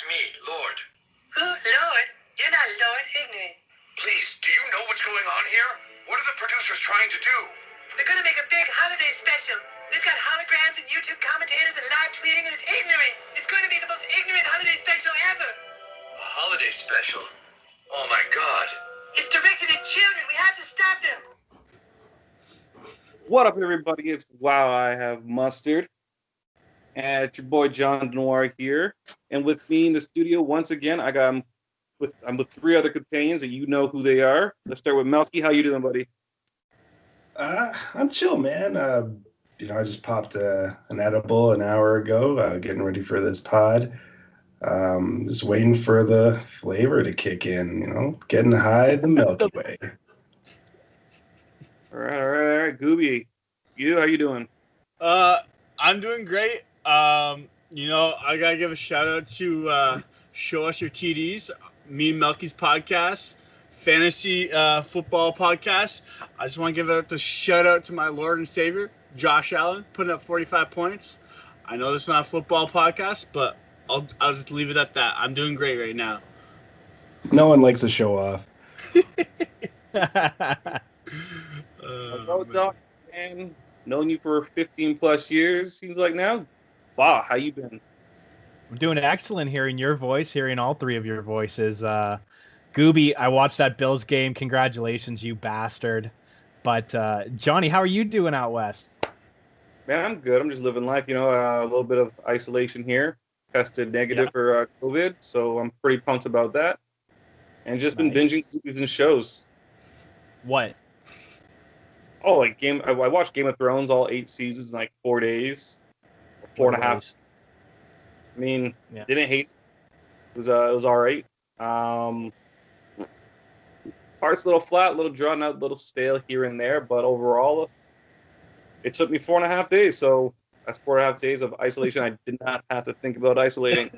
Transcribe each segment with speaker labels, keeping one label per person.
Speaker 1: It's me, Lord.
Speaker 2: Who? Lord? You're not Lord Ignit.
Speaker 1: Please, do you know what's going on here? What are the producers trying to do?
Speaker 2: They're gonna make a big holiday special. They've got holograms and YouTube commentators and live tweeting, and it's ignorant. It's going to be the most ignorant holiday special ever.
Speaker 1: A holiday special? Oh my God.
Speaker 2: It's directed at children. We have to stop them.
Speaker 3: What up, everybody? It's Wow, I Have Mustard. And it's your boy Jon DeNoir here. And with me in the studio, once again, I'm with three other companions, and you know who they are. Let's start with Melky. How you doing, buddy?
Speaker 4: I'm chill, man. I just popped an edible an hour ago, getting ready for this pod. Just waiting for the flavor to kick in, getting high the Milky Way.
Speaker 3: All right. Goobie, how you doing?
Speaker 5: I'm doing great. I gotta give a shout out to Show Us Your TDs, me and Melky's podcast, fantasy football podcast. I just want to give a shout out to my Lord and Savior, Josh Allen, putting up 45 points. I know this is not a football podcast, but I'll just leave it at that. I'm doing great right now.
Speaker 4: No one likes to show off.
Speaker 3: Doc, man, known you for 15 plus years, seems like now. Wow, how you been?
Speaker 6: I'm doing excellent, hearing your voice, hearing all three of your voices. Goobie, I watched that Bills game. Congratulations, you bastard. But Johnny, how are you doing out west?
Speaker 3: Man, I'm good. I'm just living life, a little bit of isolation here. Tested negative for COVID, so I'm pretty pumped about that. And just been binging movies and shows.
Speaker 6: What?
Speaker 3: Oh, I watched Game of Thrones all 8 seasons in 4 days. 4.5. I mean, didn't hate it. It was all right. Parts a little flat, a little drawn out, a little stale here and there, but overall, it took me 4.5 days. So that's 4.5 days of isolation. I did not have to think about isolating.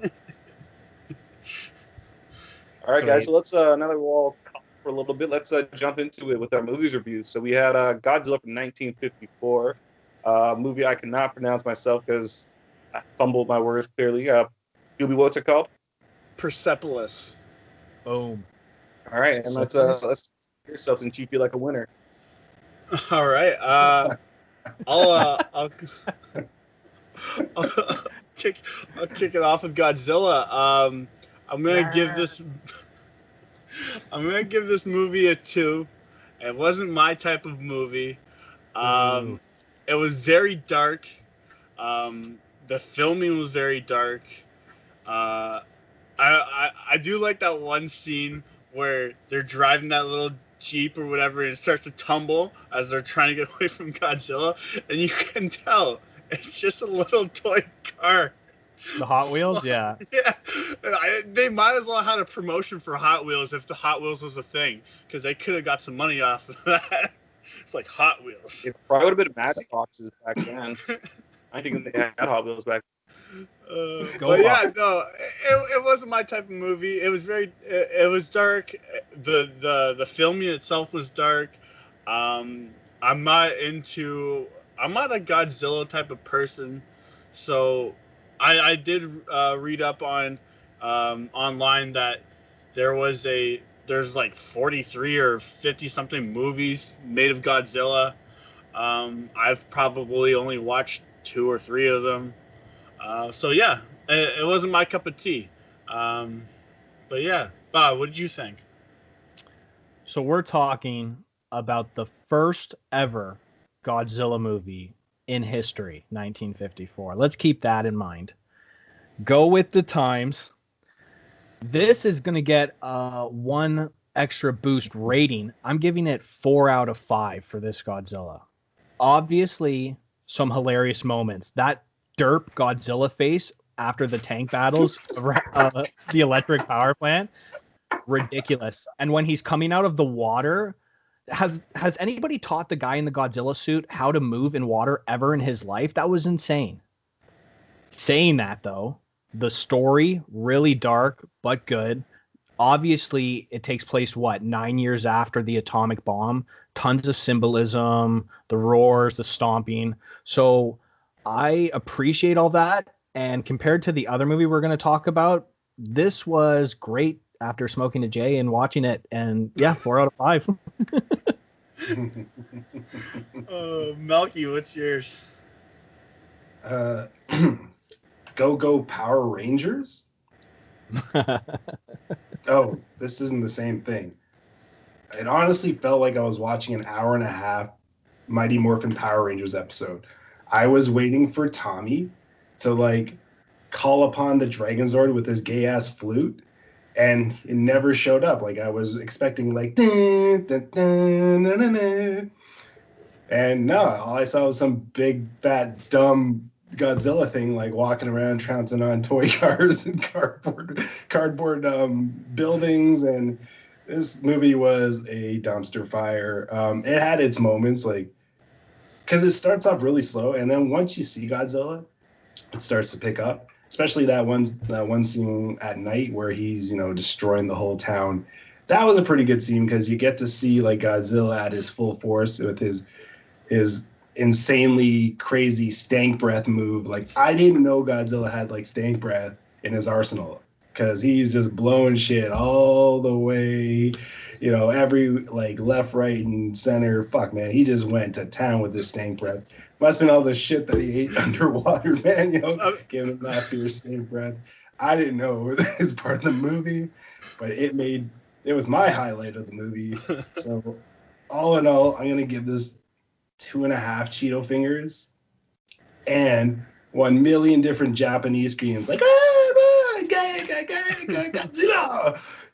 Speaker 3: All right, guys. So let's now that we're all caught for a little bit, let's jump into it with our movies reviews. So we had Godzilla from 1954, movie I cannot pronounce myself because I fumbled my words clearly. Goobie, what's it called?
Speaker 5: Persepolis.
Speaker 6: Boom.
Speaker 3: All right, and let's hear yourself since you feel like a winner.
Speaker 5: All right. I'll kick it off with Godzilla. I'm gonna give this movie a 2. It wasn't my type of movie. It was very dark. The filming was very dark. I do like that one scene where they're driving that little Jeep or whatever, and it starts to tumble as they're trying to get away from Godzilla, and you can tell it's just a little toy car.
Speaker 6: The Hot Wheels, yeah.
Speaker 5: Yeah, they might as well have had a promotion for Hot Wheels if the Hot Wheels was a thing, because they could have got some money off of that. It's like Hot Wheels.
Speaker 3: It probably would have been Matchboxes back then. I think they had Hot Wheels back then.
Speaker 5: It wasn't my type of movie. It was it was dark. The filming itself was dark. I'm not a Godzilla type of person, so I did read up on online that there's 43 or 50 something movies made of Godzilla. I've probably only watched 2 or 3 of them. It wasn't my cup of tea. But yeah, Bob, what did you think?
Speaker 6: So we're talking about the first ever Godzilla movie in history, 1954. Let's keep that in mind. Go with the times. This is going to get one extra boost rating. I'm giving it 4 out of 5 for this Godzilla. Obviously, some hilarious moments. That derp Godzilla face after the tank battles, the electric power plant, ridiculous. And when he's coming out of the water, has anybody taught the guy in the Godzilla suit how to move in water ever in his life? That was insane. Saying that, though, the story, really dark, but good. Obviously, it takes place, 9 years after the atomic bomb. Tons of symbolism, the roars, the stomping. So I appreciate all that. And compared to the other movie we're going to talk about, this was great after smoking a J and watching it, and yeah, 4 out of 5.
Speaker 5: Melky, what's yours?
Speaker 4: Go Power Rangers. Oh, this isn't the same thing. It honestly felt like I was watching an hour and a half Mighty Morphin Power Rangers episode. I was waiting for Tommy to like call upon the Dragonzord with his gay ass flute, and it never showed up. Like I was expecting like dun, dun, dun, dun, dun, dun. And no, all I saw was some big fat dumb Godzilla thing like walking around trouncing on toy cars and cardboard buildings. And this movie was a dumpster fire. It had its moments, like, because it starts off really slow, and then once you see Godzilla, it starts to pick up. Especially that one scene at night where he's, you know, destroying the whole town. That was a pretty good scene because you get to see like Godzilla at his full force with his insanely crazy stank breath move. Like, I didn't know Godzilla had like stank breath in his arsenal, because he's just blowing shit all the way, you know, every like left, right, and center. Fuck, man, he just went to town with this stank breath. Must have been all the shit that he ate underwater, man. You know, giving him that fierce stank breath. I didn't know it was part of the movie, but it was my highlight of the movie. So, all in all, I'm gonna give this 2.5 Cheeto fingers and 1 million different Japanese screams like Godzilla.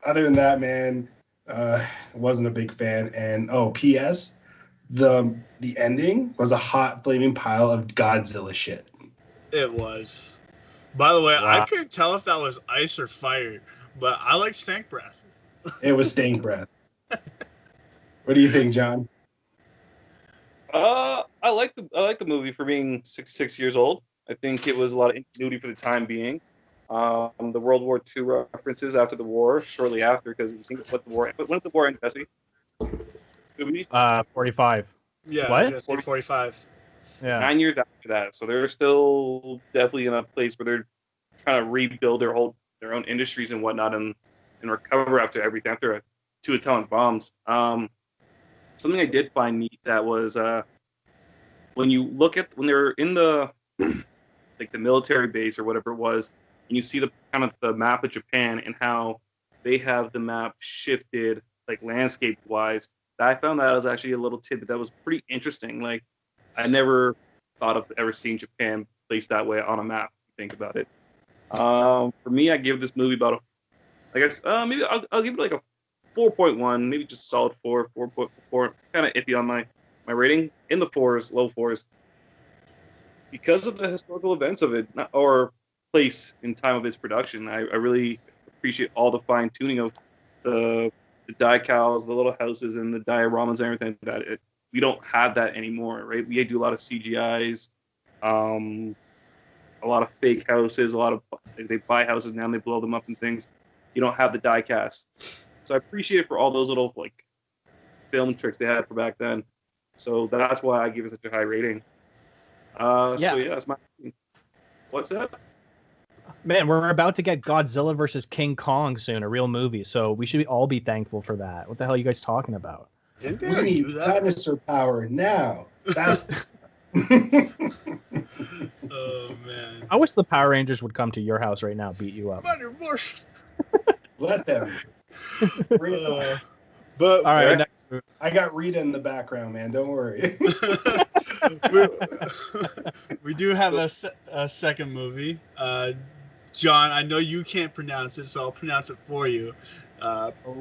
Speaker 4: Other than that, man, wasn't a big fan. And P.S. the ending was a hot flaming pile of Godzilla shit.
Speaker 5: It was. By the way,
Speaker 6: Wow.
Speaker 5: I couldn't tell if that was ice or fire, but I like stank breath.
Speaker 4: It was stank breath. What do you think, John?
Speaker 3: I like the movie for being 6 years old. I think it was a lot of ingenuity for the time being. The World War II references after the war, shortly after, because you think when did the war end, Jesse?
Speaker 6: 45.
Speaker 5: Yeah,
Speaker 6: What?
Speaker 5: 45.
Speaker 6: Yeah.
Speaker 3: 9 years after that, so they're still definitely in a place where they're trying to rebuild their own industries and whatnot, and recover after everything, after 2 atomic bombs. Something I did find neat that was when you look at when they're in the like the military base or whatever it was, and you see the kind of the map of Japan and how they have the map shifted like landscape wise. I found that was actually a little tidbit that was pretty interesting. Like, I never thought of ever seeing Japan placed that way on a map. If you think about it. For me, I give this movie about maybe I'll give it like a 4.1, maybe just solid 4.4. Kind of iffy on my rating, in the 4s, low 4s, because of the historical events of it or place in time of its production. I really appreciate all the fine tuning of the die-cals, the little houses, and the dioramas and everything. We don't have that anymore, right? We do a lot of CGIs, a lot of fake houses, they buy houses now and they blow them up and things. You don't have the die cast. So I appreciate it for all those little like film tricks they had for back then. So that's why I give it such a high rating. So yeah, that's my. What's that?
Speaker 6: Man, we're about to get Godzilla versus King Kong soon, a real movie. So we should all be thankful for that. What the hell are you guys talking about?
Speaker 5: Didn't they
Speaker 4: We
Speaker 5: already
Speaker 4: need
Speaker 5: do that?
Speaker 4: dinosaur power now. That's.
Speaker 5: Oh man.
Speaker 6: I wish the Power Rangers would come to your house right now, beat you up.
Speaker 5: Come on, your bush.
Speaker 4: Let them. Bring it on.
Speaker 5: But
Speaker 6: All right, next.
Speaker 4: I got Rita in the background, man. Don't worry.
Speaker 5: we do have a second movie. John, I know you can't pronounce it, so I'll pronounce it for you.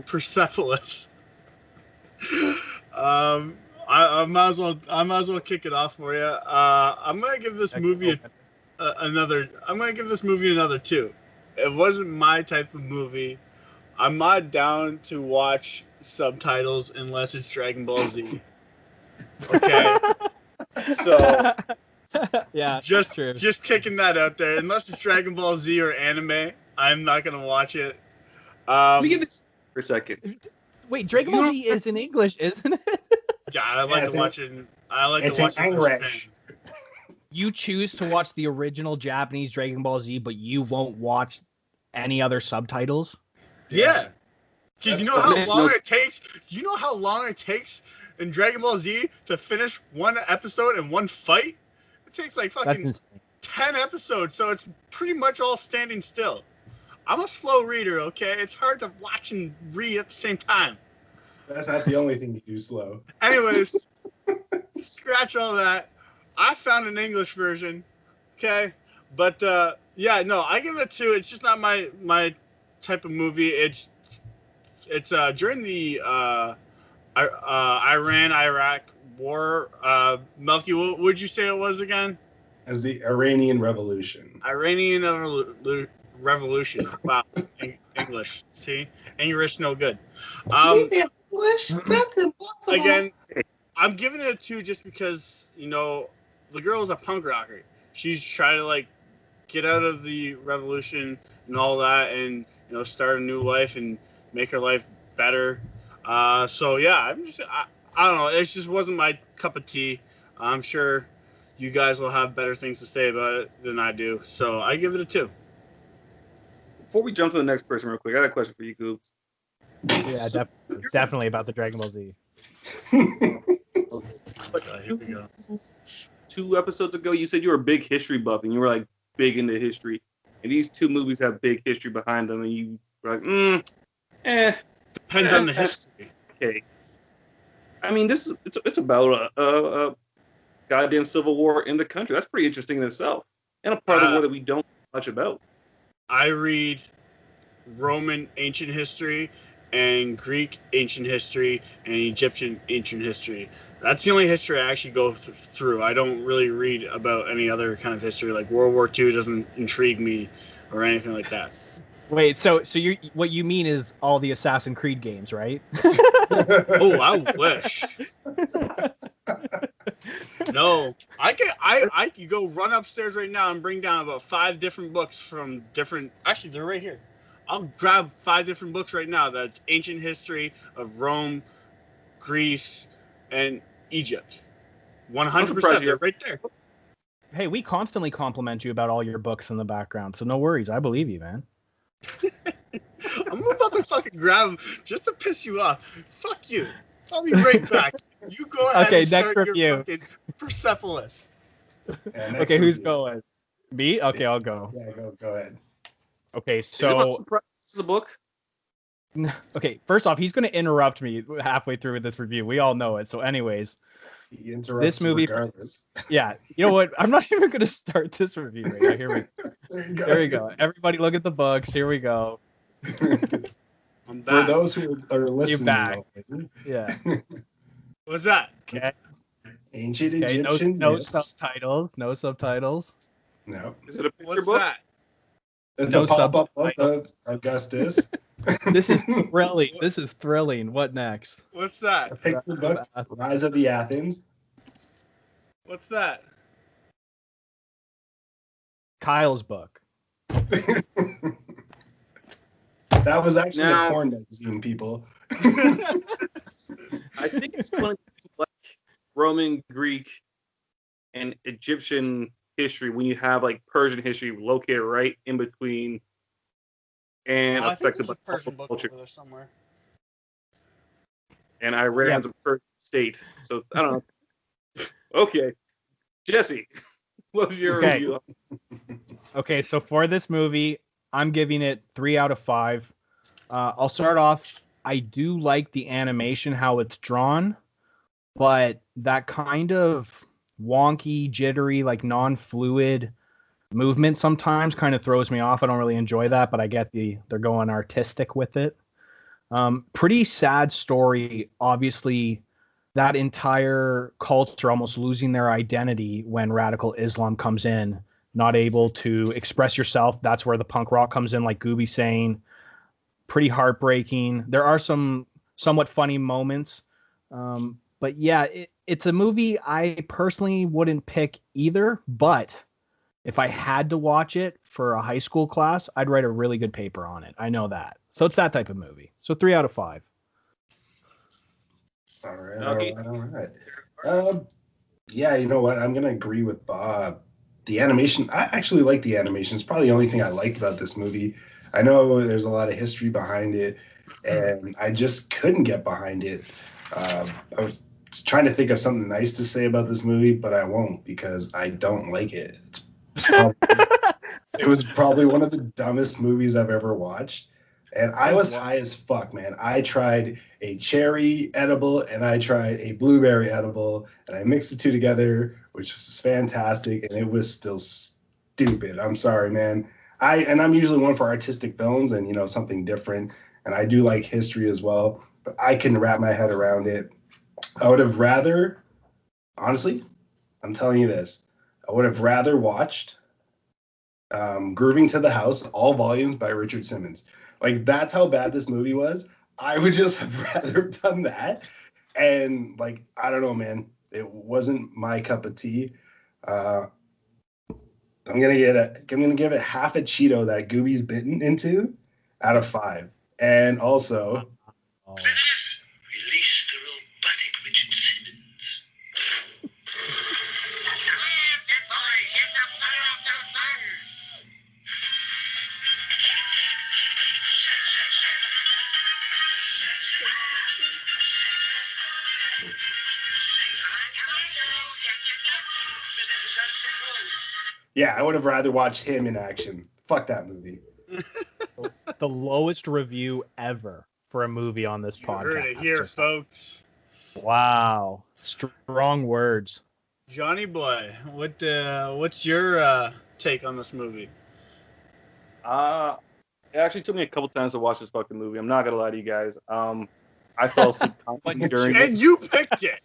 Speaker 5: Persepolis. I might as well kick it off for you. I'm gonna give this movie another 2. It wasn't my type of movie. I'm not down to watch subtitles unless it's Dragon Ball Z. Okay. So
Speaker 6: yeah,
Speaker 5: just
Speaker 6: true.
Speaker 5: just kicking that out there. Unless it's Dragon Ball Z or anime, I'm not gonna watch it.
Speaker 3: Let me give this for a second.
Speaker 6: Wait, Dragon Ball Z is in English, isn't it?
Speaker 5: Yeah, I like to watch it. I like
Speaker 4: It's
Speaker 5: to watch
Speaker 4: in
Speaker 5: it in
Speaker 4: English.
Speaker 5: Japan.
Speaker 6: You choose to watch the original Japanese Dragon Ball Z, but you won't watch any other subtitles.
Speaker 5: Yeah. Because you know how
Speaker 3: makes
Speaker 5: long
Speaker 3: no
Speaker 5: it takes? Do you know how long it takes in Dragon Ball Z to finish one episode in one fight? It takes like
Speaker 6: That's
Speaker 5: fucking
Speaker 6: insane.
Speaker 5: 10 episodes, so it's pretty much all standing still. I'm a slow reader, okay? It's hard to watch and read at the same time.
Speaker 4: That's not the only thing you do slow.
Speaker 5: Anyways, scratch all that. I found an English version, okay? But yeah, no, I give it a 2. It's just not my type of movie. It's during the Iran-Iraq war. Melky, what would you say it was again?
Speaker 4: As the Iranian Revolution.
Speaker 5: Iranian Revolution. Wow, English. See, English no good.
Speaker 4: English? That's impossible.
Speaker 5: Again, I'm giving it a 2 just because the girl is a punk rocker. She's trying to like get out of the revolution and all that, and start a new life and make her life better. So yeah, I don't know. It just wasn't my cup of tea. I'm sure you guys will have better things to say about it than I do. So I give it a 2.
Speaker 3: Before we jump to the next person real quick, I got a question for you, Goobs.
Speaker 6: Yeah, definitely about the Dragon Ball Z.
Speaker 5: Here we go.
Speaker 3: 2 episodes ago, you said you were a big history buff and you were like big into history. And these 2 movies have big history behind them, and you were like,
Speaker 5: Depends on the history.
Speaker 3: Okay. I mean, it's about a goddamn civil war in the country. That's pretty interesting in itself, and a part of the war that we don't know much about.
Speaker 5: I read Roman ancient history and Greek ancient history and Egyptian ancient history. That's the only history I actually go through. I don't really read about any other kind of history. Like World War II doesn't intrigue me or anything like that.
Speaker 6: Wait, so what you mean is all the Assassin's Creed games, right?
Speaker 5: Oh, I wish. No, I could go run upstairs right now and bring down about 5 different books from different. Actually, they're right here. I'll grab 5 different books right now. That's ancient history of Rome, Greece, and Egypt. 100%. They're right there.
Speaker 6: Hey, we constantly compliment you about all your books in the background, so no worries. I believe you, man.
Speaker 5: I'm about to fucking grab them just to piss you off. Fuck you. I'll be right back. You go ahead and start your fucking Persepolis.
Speaker 4: Yeah,
Speaker 6: okay, who's going? Me? Okay, I'll go.
Speaker 4: Yeah, go ahead.
Speaker 6: Okay, so
Speaker 3: Is this a book?
Speaker 6: Okay, first off, he's going to interrupt me halfway through this review. We all know it. So, anyways,
Speaker 4: He interrupts
Speaker 6: this movie,
Speaker 4: regardless.
Speaker 6: Yeah, you know what? I'm not even going to start this review right now. Here we go. There we go. Everybody, look at the books. Here we go.
Speaker 5: I'm back.
Speaker 4: For those who are listening,
Speaker 6: back. Yeah.
Speaker 5: What's that?
Speaker 6: Okay.
Speaker 4: Ancient
Speaker 6: Okay.
Speaker 4: Egyptian
Speaker 6: No
Speaker 4: myths.
Speaker 6: subtitles. No subtitles.
Speaker 4: No.
Speaker 3: Is it a picture
Speaker 5: What's
Speaker 3: book?
Speaker 5: that?
Speaker 4: It's
Speaker 6: No
Speaker 4: a pop-up book
Speaker 6: subtitles.
Speaker 4: of Augustus.
Speaker 6: This is thrilling. This is thrilling. What next?
Speaker 5: What's
Speaker 4: A
Speaker 5: that?
Speaker 4: picture book, Rise of the Athens.
Speaker 5: What's that?
Speaker 6: Kyle's book.
Speaker 4: That was actually
Speaker 3: Now-
Speaker 4: a porn magazine, people.
Speaker 3: I think it's one of these, like Roman, Greek, and Egyptian history when you have like Persian history located right in between and
Speaker 5: I think
Speaker 3: affected
Speaker 5: there's
Speaker 3: by
Speaker 5: a Persian book
Speaker 3: culture.
Speaker 5: over there somewhere.
Speaker 3: And Iran's a Persian state. So I don't know. Okay. Jesse, what was your
Speaker 6: Okay.
Speaker 3: review?
Speaker 6: Okay, so for this movie, I'm giving it 3 out of 5. I'll start off. I do like the animation, how it's drawn, but that kind of wonky, jittery, like non-fluid movement sometimes kind of throws me off. I don't really enjoy that, but I get they're going artistic with it. Pretty sad story. Obviously, that entire culture almost losing their identity when radical Islam comes in, not able to express yourself. That's where the punk rock comes in, like Goobie saying. Pretty heartbreaking. There are some somewhat funny moments. But yeah, it's a movie I personally wouldn't pick either. But if I had to watch it for a high school class, I'd write a really good paper on it. I know that. So it's that type of movie. So 3 out of 5.
Speaker 4: All right,
Speaker 3: Okay.
Speaker 4: all right. Yeah, you know what? I'm gonna agree with Bob. the animation, I actually like the animation. It's probably the only thing I liked about this movie. I know there's a lot of history behind it, and I just couldn't get behind it. I was trying to think of something nice to say about this movie, but I won't because I don't like it. It was probably one of the dumbest movies I've ever watched. And I was high as fuck, man. I tried a cherry edible and I tried a blueberry edible, and I mixed the two together, which was fantastic, and it was still stupid. I'm sorry, man. I'm usually one for artistic films and, something different. And I do like history as well, but I couldn't wrap my head around it. I would have rather, honestly, I'm telling you this, I would have rather watched Grooving to the House, all volumes by Richard Simmons. Like, that's how bad this movie was. I would just have rather done that. And, like, I don't know, man. It wasn't my cup of tea. I'm gonna give it half a Cheeto that Goobie's bitten into out of 5. And also,
Speaker 1: Release the robotic Richard Simmons.
Speaker 4: yeah, I would have rather watched him in action. Fuck that movie.
Speaker 6: The lowest review ever for a movie on this podcast.
Speaker 5: You heard it here, folks.
Speaker 6: Wow, strong words.
Speaker 5: Johnny boy, what's your take on this movie?
Speaker 3: It actually took me a couple times to watch this fucking movie. I'm not gonna lie to you guys. I fell asleep constantly during it.
Speaker 5: And you picked it.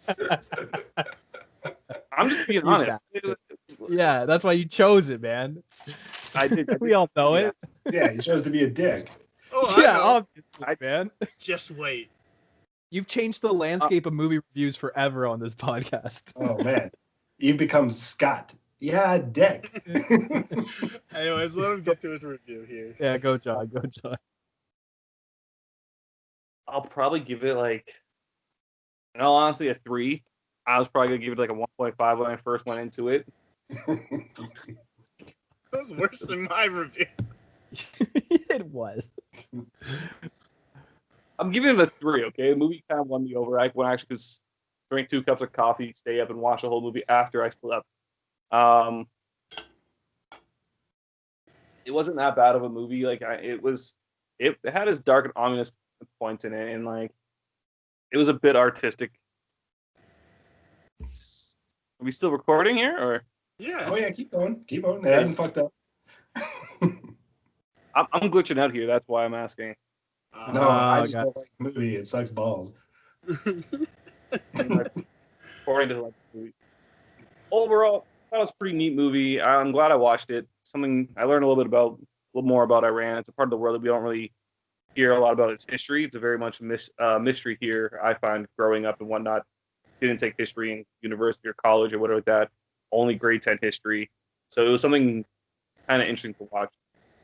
Speaker 3: I'm just being honest.
Speaker 6: Yeah, that's why you chose it, man.
Speaker 3: I did.
Speaker 6: We all know it.
Speaker 4: Yeah, he chose to be a dick.
Speaker 5: Oh,
Speaker 6: Yeah,
Speaker 5: I know.
Speaker 6: obviously, man.
Speaker 5: Just wait.
Speaker 6: You've changed the landscape of movie reviews forever on this podcast.
Speaker 4: Oh, man. You've become Scott. Yeah, dick.
Speaker 5: Anyways, let him get to his review here.
Speaker 6: Yeah, go John. Go John.
Speaker 3: I'll probably give it, like, in all honesty, a 3. I was probably gonna give it like a 1.5 when I first went into it.
Speaker 5: That was worse than my review.
Speaker 6: It was.
Speaker 3: I'm giving it a 3. Okay, the movie kind of won me over. When I actually could drink 2 cups of coffee, stay up, and watch the whole movie after I slept. It wasn't that bad of a movie. Like it had its dark and ominous points in it, and like it was a bit artistic. Are we still recording here, or?
Speaker 5: Yeah.
Speaker 4: Oh yeah, keep going. Keep going. It hasn't fucked up.
Speaker 3: I'm glitching out here. That's why I'm asking.
Speaker 4: No, I just don't like the movie. It sucks balls.
Speaker 3: According to like the movie. Overall, that was a pretty neat movie. I'm glad I watched it. Something I learned a little more about Iran. It's a part of the world that we don't really hear a lot about its history. It's a very much mystery here. I find growing up and whatnot. Didn't take history in university or college or whatever like that. Only grade 10 history. So it was something kind of interesting to watch.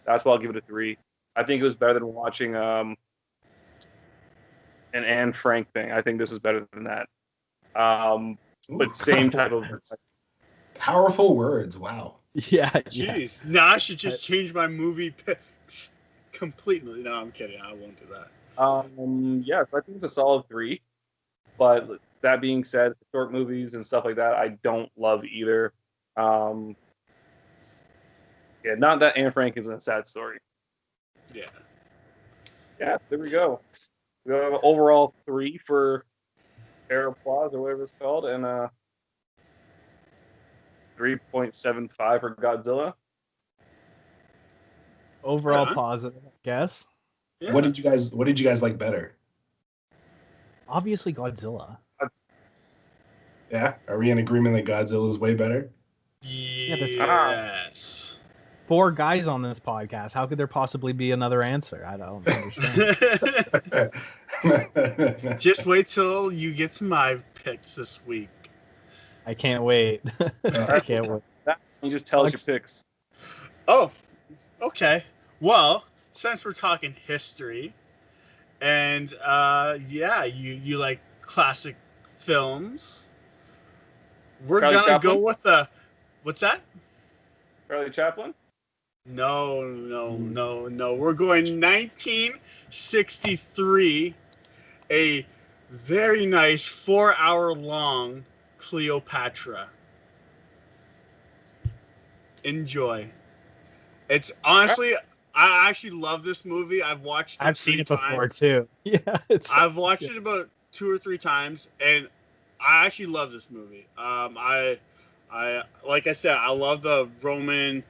Speaker 3: That's why I'll give it a 3. I think it was better than watching an Anne Frank thing. I think this was better than that. But same type of
Speaker 4: powerful words. Wow.
Speaker 6: Yeah.
Speaker 5: Jeez. Yeah. Now I should just change my movie picks completely. No, I'm kidding. I won't do that.
Speaker 3: Yeah, so I think it's a solid 3. But that being said, short movies and stuff like that, I don't love either. Yeah, not that Anne Frank is a sad story.
Speaker 5: Yeah.
Speaker 3: Yeah, there we go. We have an overall 3 for Air Applause or whatever it's called, and 3.75 for Godzilla.
Speaker 6: Overall positive, I guess.
Speaker 4: Yeah. What did you guys like better?
Speaker 6: Obviously Godzilla.
Speaker 4: Yeah? Are we in agreement that Godzilla is way better?
Speaker 5: Yes.
Speaker 6: 4 guys on this podcast. How could there possibly be another answer? I don't understand.
Speaker 5: Just wait till you get to my picks this week.
Speaker 6: I can't wait. I can't wait.
Speaker 3: You just tell us your picks.
Speaker 5: Oh, okay. Well, since we're talking history, and yeah, you like classic films, we're
Speaker 3: Charlie
Speaker 5: gonna
Speaker 3: Chaplin?
Speaker 5: go with the. What's that?
Speaker 3: Charlie Chaplin?
Speaker 5: No. We're going 1963. A very nice 4-hour long Cleopatra. Enjoy. It's honestly, I actually love this movie. I've watched it.
Speaker 6: I've seen it before too. Yeah,
Speaker 5: I've watched it about 2 or 3 times, and I actually love this movie. I like I said, I love the Roman,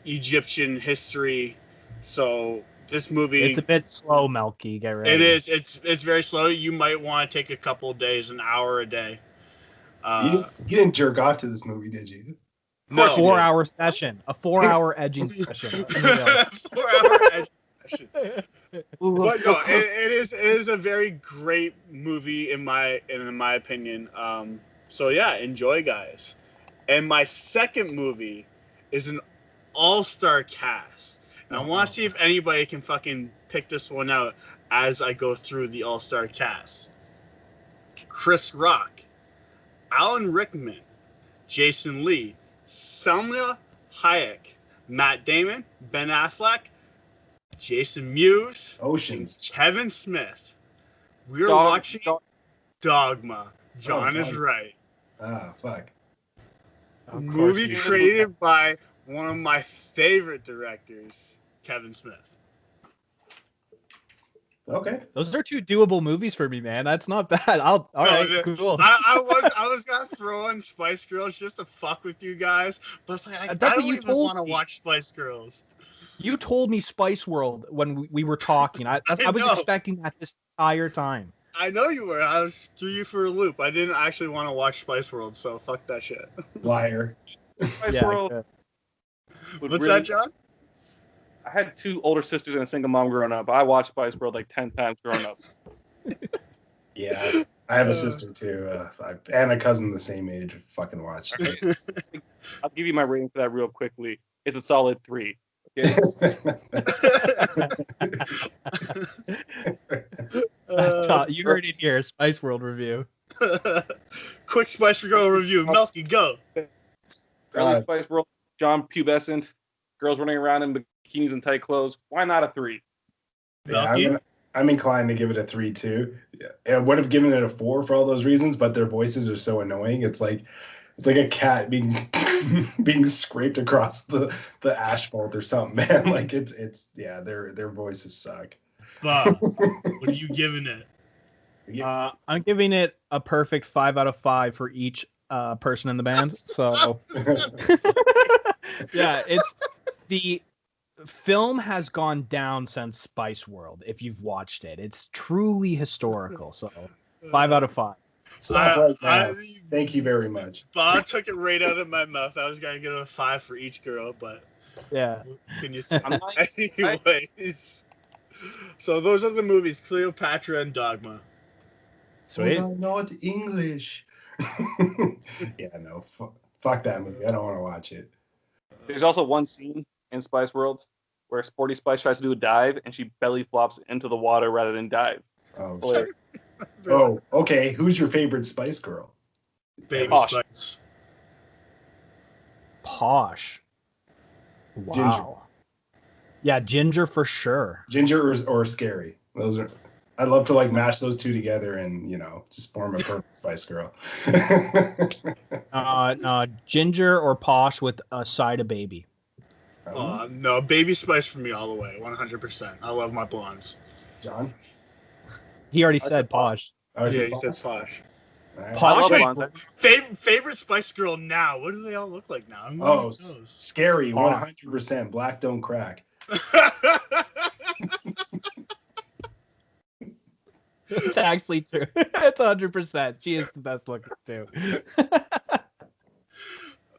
Speaker 5: Egyptian history. So this movie,
Speaker 6: it's a bit slow, Melky. Get ready.
Speaker 5: it is. It's very slow. You might want to take a couple of days, an hour a day.
Speaker 4: You didn't jerk off to this movie, did you?
Speaker 5: No,
Speaker 6: A 4-hour session. A 4-hour edging session.
Speaker 5: 4-hour edging session. But no, it is a very great movie in my opinion. So yeah, enjoy, guys. And my second movie is an all-star cast. And I want to see if anybody can fucking pick this one out as I go through the all-star cast. Chris Rock, Alan Rickman, Jason Lee, Salma Hayek, Matt Damon, Ben Affleck, Jason Mewes,
Speaker 4: Oceans,
Speaker 5: Kevin Smith. We're watching Dogma. John is right.
Speaker 4: Ah, fuck.
Speaker 5: Movie created by one of my favorite directors, Kevin Smith.
Speaker 4: Okay.
Speaker 6: Those are 2 doable movies for me, man. That's not bad. All right, cool.
Speaker 5: I was gonna throw in Spice Girls just to fuck with you guys, but it's like, I don't even want to watch Spice Girls.
Speaker 6: You told me Spice World when we were talking. I was expecting that this entire time.
Speaker 5: I know you were. I was threw you for a loop. I didn't actually want to watch Spice World, so fuck that shit.
Speaker 4: Liar.
Speaker 3: Spice World.
Speaker 5: What's that, John?
Speaker 3: I had 2 older sisters and a single mom growing up. I watched Spice World like 10 times growing up.
Speaker 4: Yeah, I have a sister too, and a cousin the same age. Fucking watched.
Speaker 3: I'll give you my rating for that real quickly. It's a solid 3. Okay?
Speaker 6: You heard it here. Spice World review.
Speaker 5: Quick Spice Girl review. Melky, go.
Speaker 3: Early Spice World, John pubescent, girls running around in bikinis and tight clothes. Why not a 3?
Speaker 4: Yeah, I'm inclined to give it a 3 too. I would have given it a 4 for all those reasons, but their voices are so annoying. It's like a cat being scraped across the asphalt or something, man. Like it's yeah, their voices suck.
Speaker 5: Bob, what are you giving it?
Speaker 6: I'm giving it a perfect 5 out of 5 for each person in the band. So yeah, it's the film has gone down since Spice World. If you've watched it, it's truly historical. So 5 out of 5.
Speaker 4: Stop right now. Thank you very much.
Speaker 5: Bob took it right out of my mouth. I was gonna give it a 5 for each girl, but
Speaker 6: yeah.
Speaker 5: Can you say? Anyways, so those are the movies: Cleopatra and Dogma.
Speaker 6: Sweet.
Speaker 4: Oh, not English. Yeah, no, fuck that movie. I don't want to watch it.
Speaker 3: There's also one scene in Spice World where Sporty Spice tries to do a dive and she belly flops into the water rather than dive.
Speaker 4: Oh, shit. Oh, okay. Who's your favorite Spice Girl?
Speaker 5: Baby
Speaker 3: Posh.
Speaker 5: Spice.
Speaker 6: Posh. Wow.
Speaker 4: Ginger.
Speaker 6: Yeah, Ginger for sure.
Speaker 4: Ginger or Scary. Those are. I'd love to like mash those 2 together and just form a perfect Spice Girl.
Speaker 6: No, Ginger or Posh with a side of Baby.
Speaker 5: No, Baby Spice for me all the way, 100%. I love my blondes.
Speaker 4: John?
Speaker 6: He already said Posh.
Speaker 4: Oh,
Speaker 5: Yeah, he said Posh.
Speaker 4: Right.
Speaker 6: Posh.
Speaker 5: Favorite Spice Girl now? What do they all look like now?
Speaker 4: Oh, Scary, 100%. Black don't crack.
Speaker 6: It's actually true. It's 100%. She is the best looking too.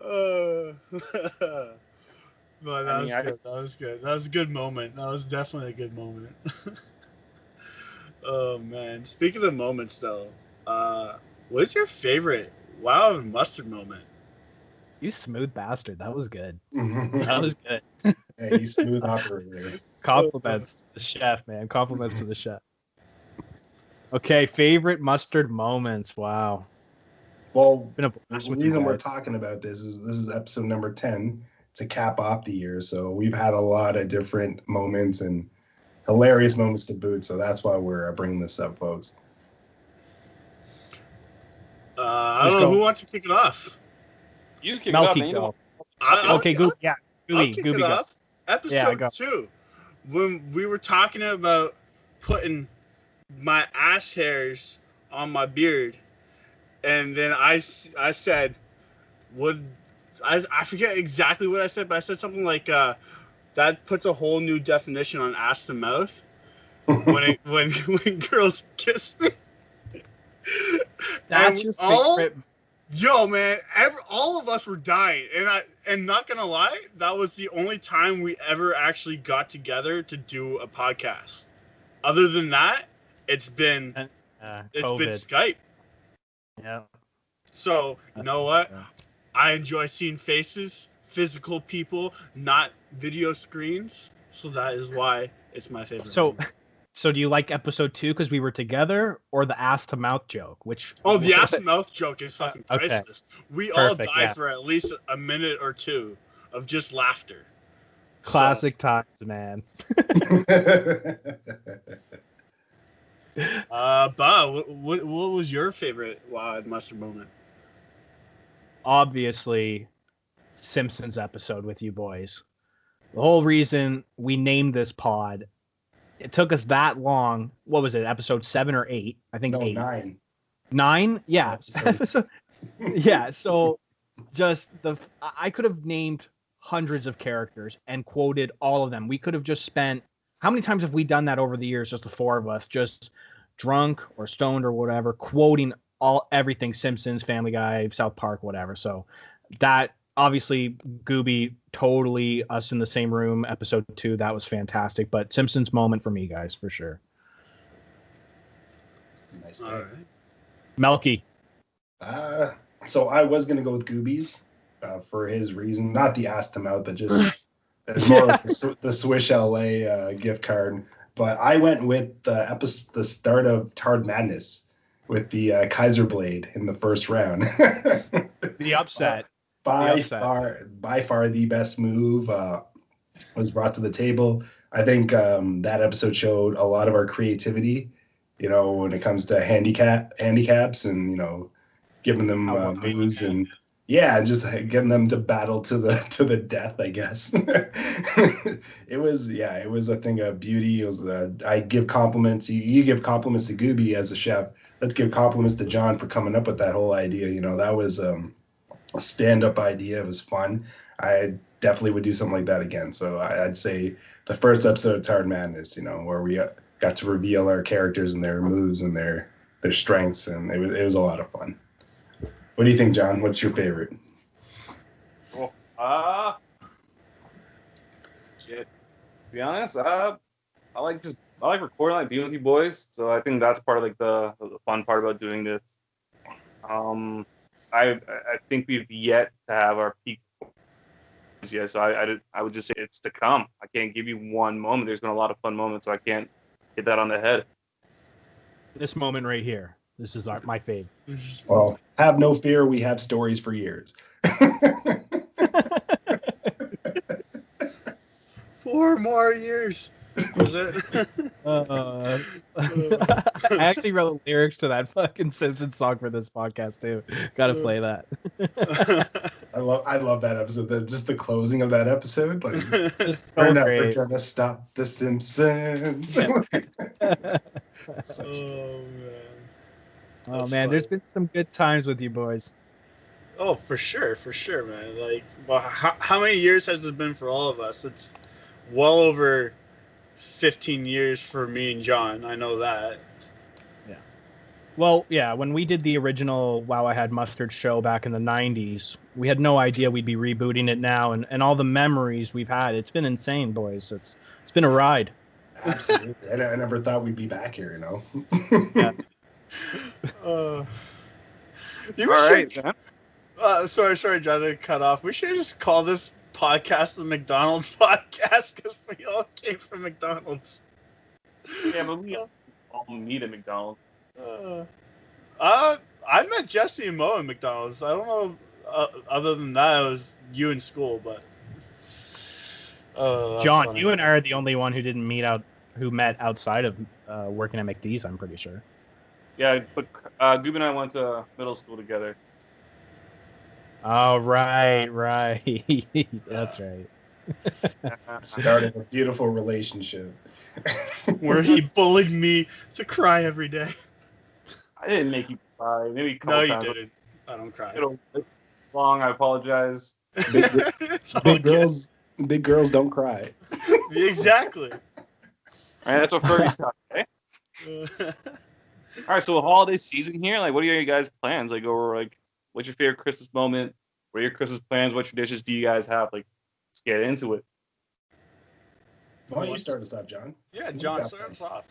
Speaker 5: No, that was good. That was good. That was a good moment. That was definitely a good moment. Oh man. Speaking of moments though, what's your favorite Wow Mustard moment?
Speaker 6: You smooth bastard. That was good. That was good.
Speaker 4: Hey, you smooth operator.
Speaker 6: Compliments to the chef, man. Compliments to the chef. Okay, favorite mustard moments. Wow.
Speaker 4: Well,
Speaker 6: Been a
Speaker 4: the
Speaker 6: blast with you
Speaker 4: reason we're
Speaker 6: guys.
Speaker 4: talking about this is episode number 10 to cap off the year. So we've had a lot of different moments and hilarious moments to boot. So that's why we're bringing this up, folks.
Speaker 5: I don't know who wants to kick it off.
Speaker 3: You kick
Speaker 6: Melky,
Speaker 3: it off,
Speaker 6: go. Okay, Goobie. Yeah,
Speaker 5: I'll kick it off. Episode
Speaker 6: go.
Speaker 5: 2, when we were talking about putting my ass hairs on my beard, and then I said, I forget exactly what I said, but I said something like that puts a whole new definition on ass to mouth when girls kiss me.
Speaker 6: That's your favorite.
Speaker 5: Yo, man, all of us were dying, and not gonna lie, that was the only time we ever actually got together to do a podcast. Other than that, it's been Skype.
Speaker 6: Yeah.
Speaker 5: So you know what? I enjoy seeing faces, physical people, not video screens. So that is why it's my favorite.
Speaker 6: So do you like episode 2 because we were together, or the ass to mouth joke?
Speaker 5: The ass to mouth joke is fucking priceless.
Speaker 6: Okay.
Speaker 5: We all died for at least a minute or two of just laughter.
Speaker 6: Classic times, man.
Speaker 5: Bob, what was your favorite Wild Mustard moment?
Speaker 6: Obviously, Simpsons episode with you boys. The whole reason we named this pod. It took us that long. What was it? Episode 7 or 8? I think 8.
Speaker 4: 9.
Speaker 6: 9? Yeah. Yeah. So just I could have named hundreds of characters and quoted all of them. We could have just spent, how many times have we done that over the years? Just the four of us, just drunk or stoned or whatever, quoting everything Simpsons, Family Guy, South Park, whatever. So that, obviously, Goobie, totally us in the same room, episode 2, that was fantastic. But Simpsons moment for me, guys, for sure.
Speaker 4: Nice.
Speaker 5: All right.
Speaker 6: Melky.
Speaker 4: So I was going to go with Goobie's for his reason. Not the ass to mouth, but just more like the Swish LA gift card. But I went with the start of Tard Madness with the Kaiser Blade in the first round.
Speaker 6: The upset.
Speaker 4: By far the best move was brought to the table. I think that episode showed a lot of our creativity, when it comes to handicaps and, giving them moves and just getting them to battle to the death, I guess. It was a thing of beauty. It was I give compliments. You give compliments to Goobie as a chef. Let's give compliments to Jon for coming up with that whole idea. That was a stand-up idea. It was fun. I definitely would do something like that again. So I'd say the first episode of Tard Madness, where we got to reveal our characters and their moves and their strengths, and it was a lot of fun. What do you think, Jon? What's your favorite?
Speaker 3: Cool. To be honest, I like recording, like being with you boys. So I think that's part of the fun part about doing this. I think we've yet to have our peak. Yeah, so I would just say it's to come. I can't give you one moment. There's been a lot of fun moments, so I can't hit that on the head.
Speaker 6: This moment right here. This is my fave.
Speaker 4: Well, have no fear. We have stories for years.
Speaker 5: 4 more years. Was it?
Speaker 6: I actually wrote lyrics to that fucking Simpsons song for this podcast too. Gotta play that.
Speaker 4: I love that episode. Just the closing of that episode.
Speaker 6: We're
Speaker 4: never gonna stop the Simpsons.
Speaker 6: Oh man, there's been some good times with you boys.
Speaker 5: Oh, for sure, man. How many years has this been for all of us? It's well over 15 years for me and Jon. I know that.
Speaker 6: Yeah. Well, yeah, when we did the original Wow I Had Mustard show back in the 90s, we had no idea we'd be rebooting it now, and all the memories we've had. It's been insane, boys. It's been a ride.
Speaker 4: Absolutely. I never thought we'd be back here,
Speaker 6: Yeah.
Speaker 5: Sorry, Jon, to cut off. We should just call this podcast the McDonald's podcast because we all came from McDonald's.
Speaker 3: Yeah, but we all meet at McDonald's.
Speaker 5: I met Jesse and Mo in McDonald's. I don't know. Other than that, it was you in school, but.
Speaker 6: John,
Speaker 5: funny.
Speaker 6: you and I are the only one who met outside of working at McD's. I'm pretty sure.
Speaker 3: Yeah, but Goob and I went to middle school together.
Speaker 6: Oh, right. That's right.
Speaker 4: Started a beautiful relationship.
Speaker 5: Where he bullied me to cry every day.
Speaker 3: I didn't make you cry. Maybe a couple
Speaker 5: No, you
Speaker 3: times.
Speaker 5: didn't. I don't cry.
Speaker 3: It's long. I apologize.
Speaker 4: Big girls don't cry.
Speaker 5: Exactly.
Speaker 3: All right, that's what Fergie talk. Okay. All right, so holiday season here. Like, what are your guys' plans? Like, over like, what's your favorite Christmas moment? What are your Christmas plans? What traditions do you guys have? Like, let's get into it.
Speaker 4: Why don't you start us off, John?
Speaker 5: Yeah, John, start us off.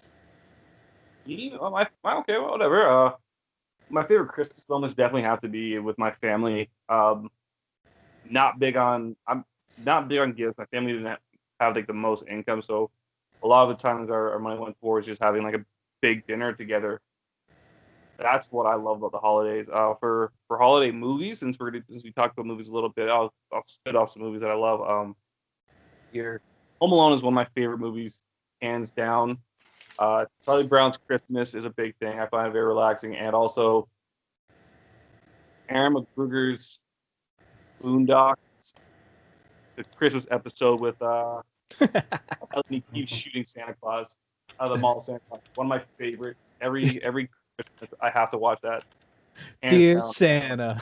Speaker 3: Okay, well, whatever. My favorite Christmas moments definitely have to be with my family. I'm not big on gifts. My family didn't have like the most income, so a lot of the times our money went towards just having like a big dinner together. That's what I love about the holidays. For holiday movies, since we talked about movies a little bit, I'll spit off some movies that I love. Here, Home Alone is one of my favorite movies, hands down. Charlie Brown's Christmas is a big thing. I find it very relaxing, and also Aaron McGruger's Boondocks, the Christmas episode with he keeps shooting Santa Claus out of the mall. Santa Claus, one of my favorite. Every Christmas, I have to watch that.
Speaker 6: Dear Santa.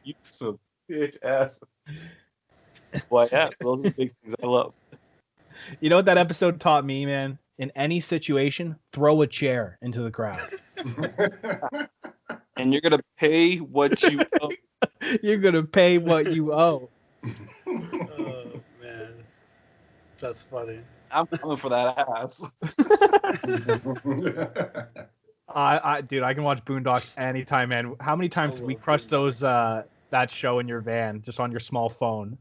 Speaker 3: You some bitch ass. Well, yeah, those are the big things I love.
Speaker 6: You know what that episode taught me, man? In any situation, throw a chair into the crowd.
Speaker 3: And you're gonna pay what you owe.
Speaker 6: You're gonna pay what you owe.
Speaker 5: Oh man, that's funny.
Speaker 3: I'm coming for that ass.
Speaker 6: Dude, I can watch Boondocks anytime, man. How many times did we crush those that show in your van, just on your small phone?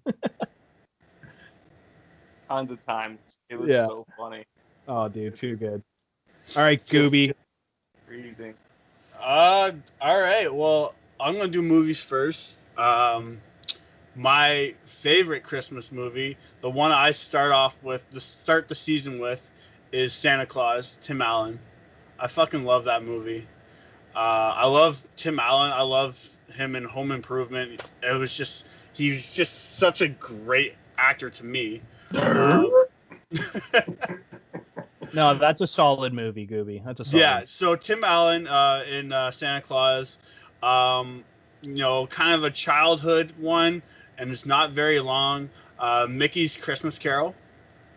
Speaker 3: Tons of times. It was so funny.
Speaker 6: Oh, dude, too good. All right, Goobie.
Speaker 3: Freezing.
Speaker 5: All right. Well, I'm gonna do movies first. My favorite Christmas movie, the one I start the season with, is Santa Claus, Tim Allen. I fucking love that movie. I love Tim Allen. I love him in Home Improvement. He was just such a great actor to me.
Speaker 6: No, that's a solid movie, Goobie. That's a solid
Speaker 5: Yeah, so Tim Allen in Santa Claus, kind of a childhood one, and it's not very long. Mickey's Christmas Carol,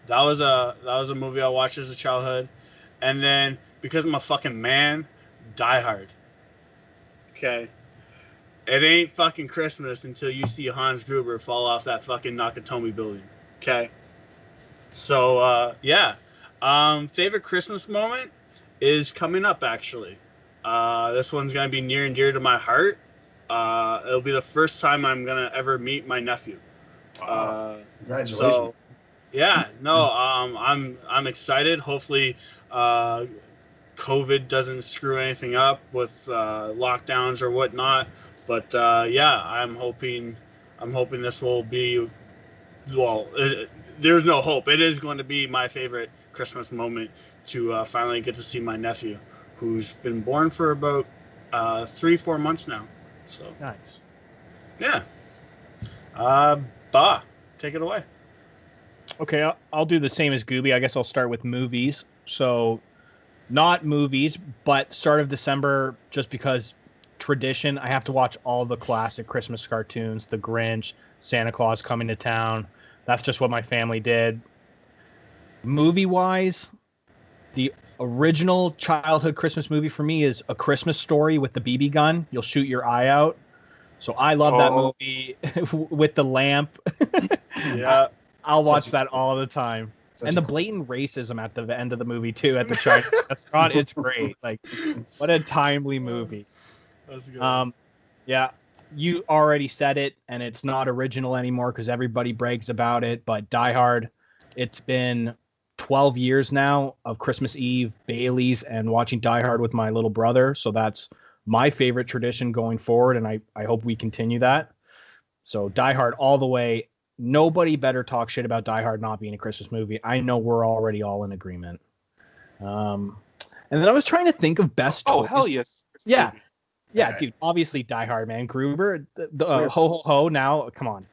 Speaker 5: that was a movie I watched as a childhood, and then because I'm a fucking man, Die Hard. Okay, it ain't fucking Christmas until you see Hans Gruber fall off that fucking Nakatomi building. Okay, so favorite Christmas moment is coming up, actually. This one's going to be near and dear to my heart. It'll be the first time I'm going to ever meet my nephew.
Speaker 4: Congratulations.
Speaker 5: So, I'm excited. Hopefully, COVID doesn't screw anything up with lockdowns or whatnot. But, I'm hoping this will be, there's no hope. It is going to be my favorite Christmas moment to finally get to see my nephew, who's been born for about 3-4 months now. So
Speaker 6: nice.
Speaker 5: Yeah. Take it away.
Speaker 6: Okay, I'll do the same as Goobie. I guess I'll start with movies. So, not movies, but start of December, just because tradition. I have to watch all the classic Christmas cartoons, The Grinch, Santa Claus Coming to Town. That's just what my family did. Movie-wise, the original childhood Christmas movie for me is A Christmas Story with the BB gun. You'll shoot your eye out. So I love that movie with the lamp.
Speaker 5: Yeah.
Speaker 6: I'll watch that all the time. And the blatant racism at the end of the movie, too, at the Chinese restaurant. It's great. Like, what a timely movie.
Speaker 5: That's good.
Speaker 6: Yeah. You already said it, and it's not original anymore because everybody brags about it. But Die Hard, it's been 12 years now of Christmas Eve, Bailey's, and watching Die Hard with my little brother. So that's my favorite tradition going forward, and I hope we continue that. So Die Hard all the way. Nobody better talk shit about Die Hard not being a Christmas movie. I know we're already all in agreement. And then I was trying to think of best toys.
Speaker 3: Hell yes.
Speaker 6: Yeah. Yeah,
Speaker 4: Right.
Speaker 6: dude, obviously Die Hard, man. Gruber, the ho ho ho. Now, come on.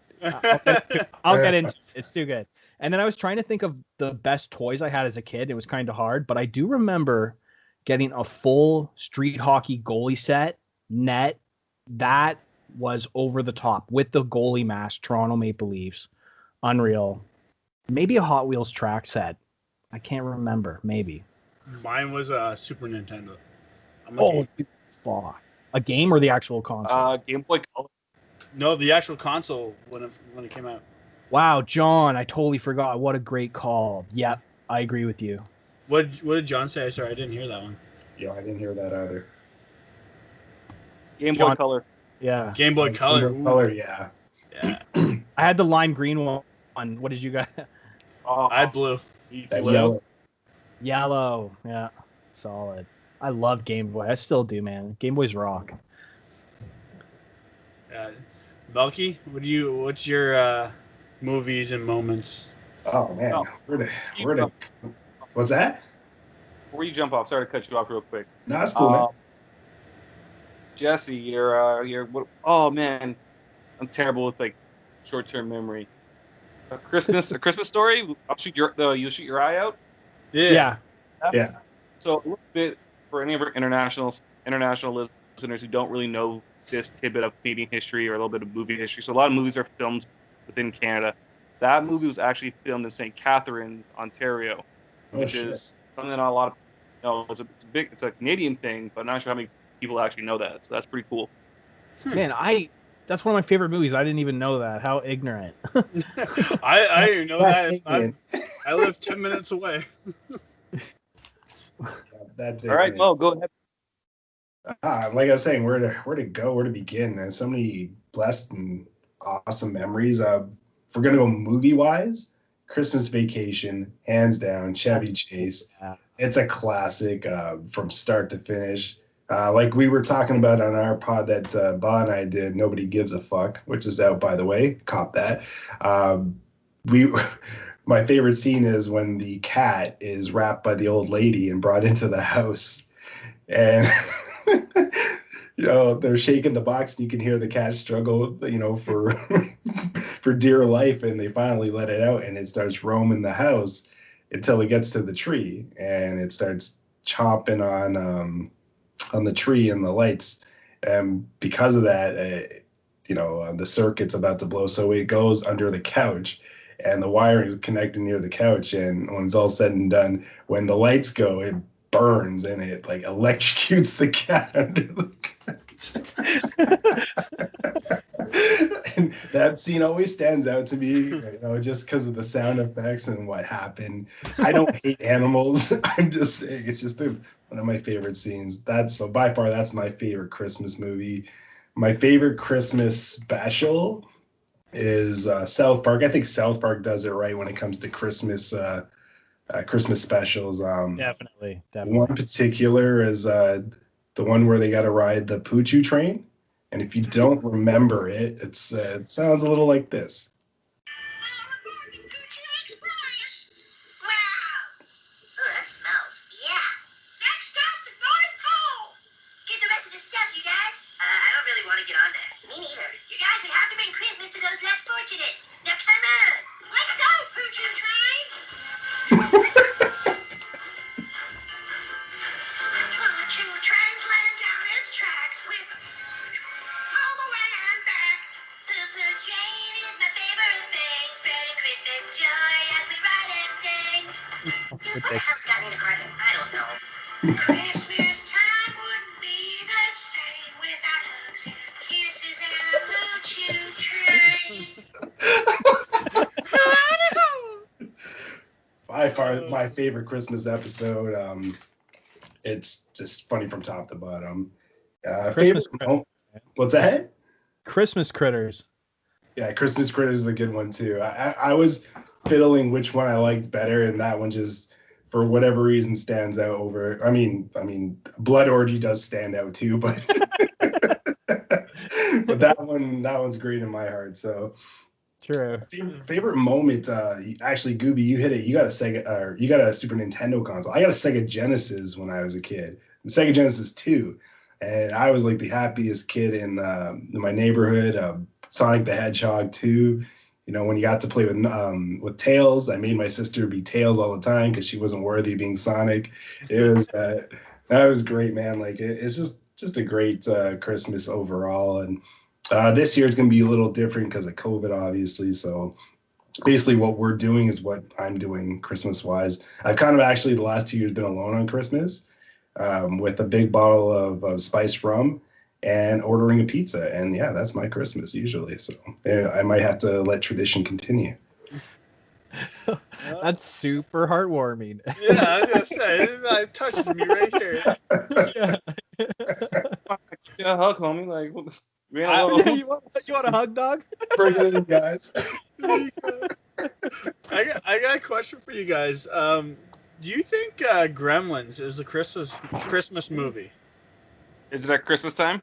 Speaker 6: I'll get into it. It's too good. And then I was trying to think of the best toys I had as a kid. It was kind of hard, but I do remember getting a full street hockey goalie set, net. That was over the top with the goalie mask, Toronto Maple Leafs. Unreal. Maybe a Hot Wheels track set. I can't remember. Maybe.
Speaker 5: Mine was a Super Nintendo.
Speaker 6: Fuck. A game or the actual console?
Speaker 3: Game Boy Color.
Speaker 5: No, the actual console when it came out.
Speaker 6: Wow, John, I totally forgot. What a great call. Yep, I agree with you.
Speaker 5: What did John say? Sorry, I didn't hear that one.
Speaker 4: Yeah, I didn't hear that either.
Speaker 3: Game Boy
Speaker 6: John-
Speaker 3: Color.
Speaker 6: Yeah.
Speaker 5: Game Boy Color.
Speaker 4: Game Boy Color, yeah.
Speaker 5: Yeah.
Speaker 6: I had the lime green one. What did you got?
Speaker 5: I had blue.
Speaker 4: That
Speaker 3: Blue.
Speaker 4: yellow.
Speaker 6: Yellow. Yeah. Solid. I love Game Boy. I still do, man. Game Boys rock.
Speaker 5: Melky, what's your movies and moments?
Speaker 4: Oh man,
Speaker 3: Oh.
Speaker 4: where to what's that?
Speaker 3: Before you jump off, sorry to cut you off real quick.
Speaker 4: No, that's cool, man.
Speaker 3: Jesse, you're what? Oh man, I'm terrible with like short-term memory. A Christmas Story. You'll shoot your eye out.
Speaker 6: Yeah.
Speaker 4: Yeah.
Speaker 3: So a little bit for any of our international listeners who don't really know this tidbit of Canadian history or a little bit of movie history. So a lot of movies are filmed within Canada. That movie was actually filmed in St. Catharines, Ontario, which is something that not a lot of know. It's a Canadian thing, but I'm not sure how many people actually know that. So that's pretty cool.
Speaker 6: Man, that's one of my favorite movies. I didn't even know that. How ignorant.
Speaker 5: I didn't know
Speaker 4: That's
Speaker 5: that.
Speaker 4: ignorant.
Speaker 5: I live 10 minutes away.
Speaker 4: That's it.
Speaker 3: All right,
Speaker 4: man.
Speaker 3: well, go ahead.
Speaker 4: Like I was saying, where to begin? There's so many blessed and awesome memories. If we're gonna go movie wise, Christmas Vacation, hands down, Chevy Chase.
Speaker 6: Yeah.
Speaker 4: It's a classic from start to finish. Like we were talking about on our pod that Ba and I did, Nobody Gives a Fuck, which is out, by the way. Cop that. My favorite scene is when the cat is wrapped by the old lady and brought into the house. And, they're shaking the box and you can hear the cat struggle, for for dear life. And they finally let it out and it starts roaming the house until it gets to the tree. And it starts chomping on the tree and the lights. And because of that, the circuit's about to blow. So it goes under the couch. And the wiring is connected near the couch. And when it's all said and done, when the lights go, it burns and it like electrocutes the cat under the couch. And that scene always stands out to me, just because of the sound effects and what happened. I don't hate animals. I'm just saying it's just one of my favorite scenes. So by far, that's my favorite Christmas movie. My favorite Christmas special is South Park. I think South Park does it right when it comes to Christmas specials.
Speaker 6: Definitely.
Speaker 4: One particular is the one where they got to ride the Poo-Choo train. And if you don't remember it, it sounds a little like this.
Speaker 2: Wow! Oh, that smells. Yeah. Next stop, the North Pole. Get the rest of the stuff, you guys. I don't really want to get on that. Me neither. You guys, we have to bring Christmas to those less fortunate. Now come on. Let's go, Poo-Choo train. Poo-Choo trains land down its tracks with all the way and back. Poo-Poo train is my favorite thing. Spreading Christmas joy as we ride and sing. What the hell's got in a carpet? I don't know. Christmas time wouldn't be the same without hugs, kisses, and a Poo-Choo train.
Speaker 4: By far, my favorite Christmas episode. It's just funny from top to bottom.
Speaker 6: Christmas
Speaker 4: What's that?
Speaker 6: Christmas Critters.
Speaker 4: Yeah, Christmas Critters is a good one too. I was fiddling which one I liked better, and that one just for whatever reason stands out over. I mean, Blood Orgy does stand out too, but but that one's great in my heart. So
Speaker 6: True.
Speaker 4: favorite moment. Actually, Goobie, you hit it. You got a you got a Super Nintendo console. I got a Sega Genesis when I was a kid. The Sega Genesis 2, and I was like the happiest kid in my neighborhood. Sonic the Hedgehog 2. You know, when you got to play with Tails, I made my sister be Tails all the time because she wasn't worthy of being Sonic. It was that was great, man. Like it's just a great Christmas overall. And this year is going to be a little different because of COVID, obviously. So basically, what we're doing is what I'm doing Christmas wise. I've kind of actually the last 2 years been alone on Christmas with a big bottle of spiced rum and ordering a pizza. And yeah, that's my Christmas usually. So yeah, I might have to let tradition continue.
Speaker 6: That's super heartwarming.
Speaker 5: Yeah, I was gonna say that touches me right here.
Speaker 3: Yeah, hug, homie. Like,
Speaker 6: You want a hug, dog?
Speaker 4: Bring it in, guys.
Speaker 5: I got a question for you guys. Do you think Gremlins is a Christmas movie?
Speaker 3: is it at Christmas time?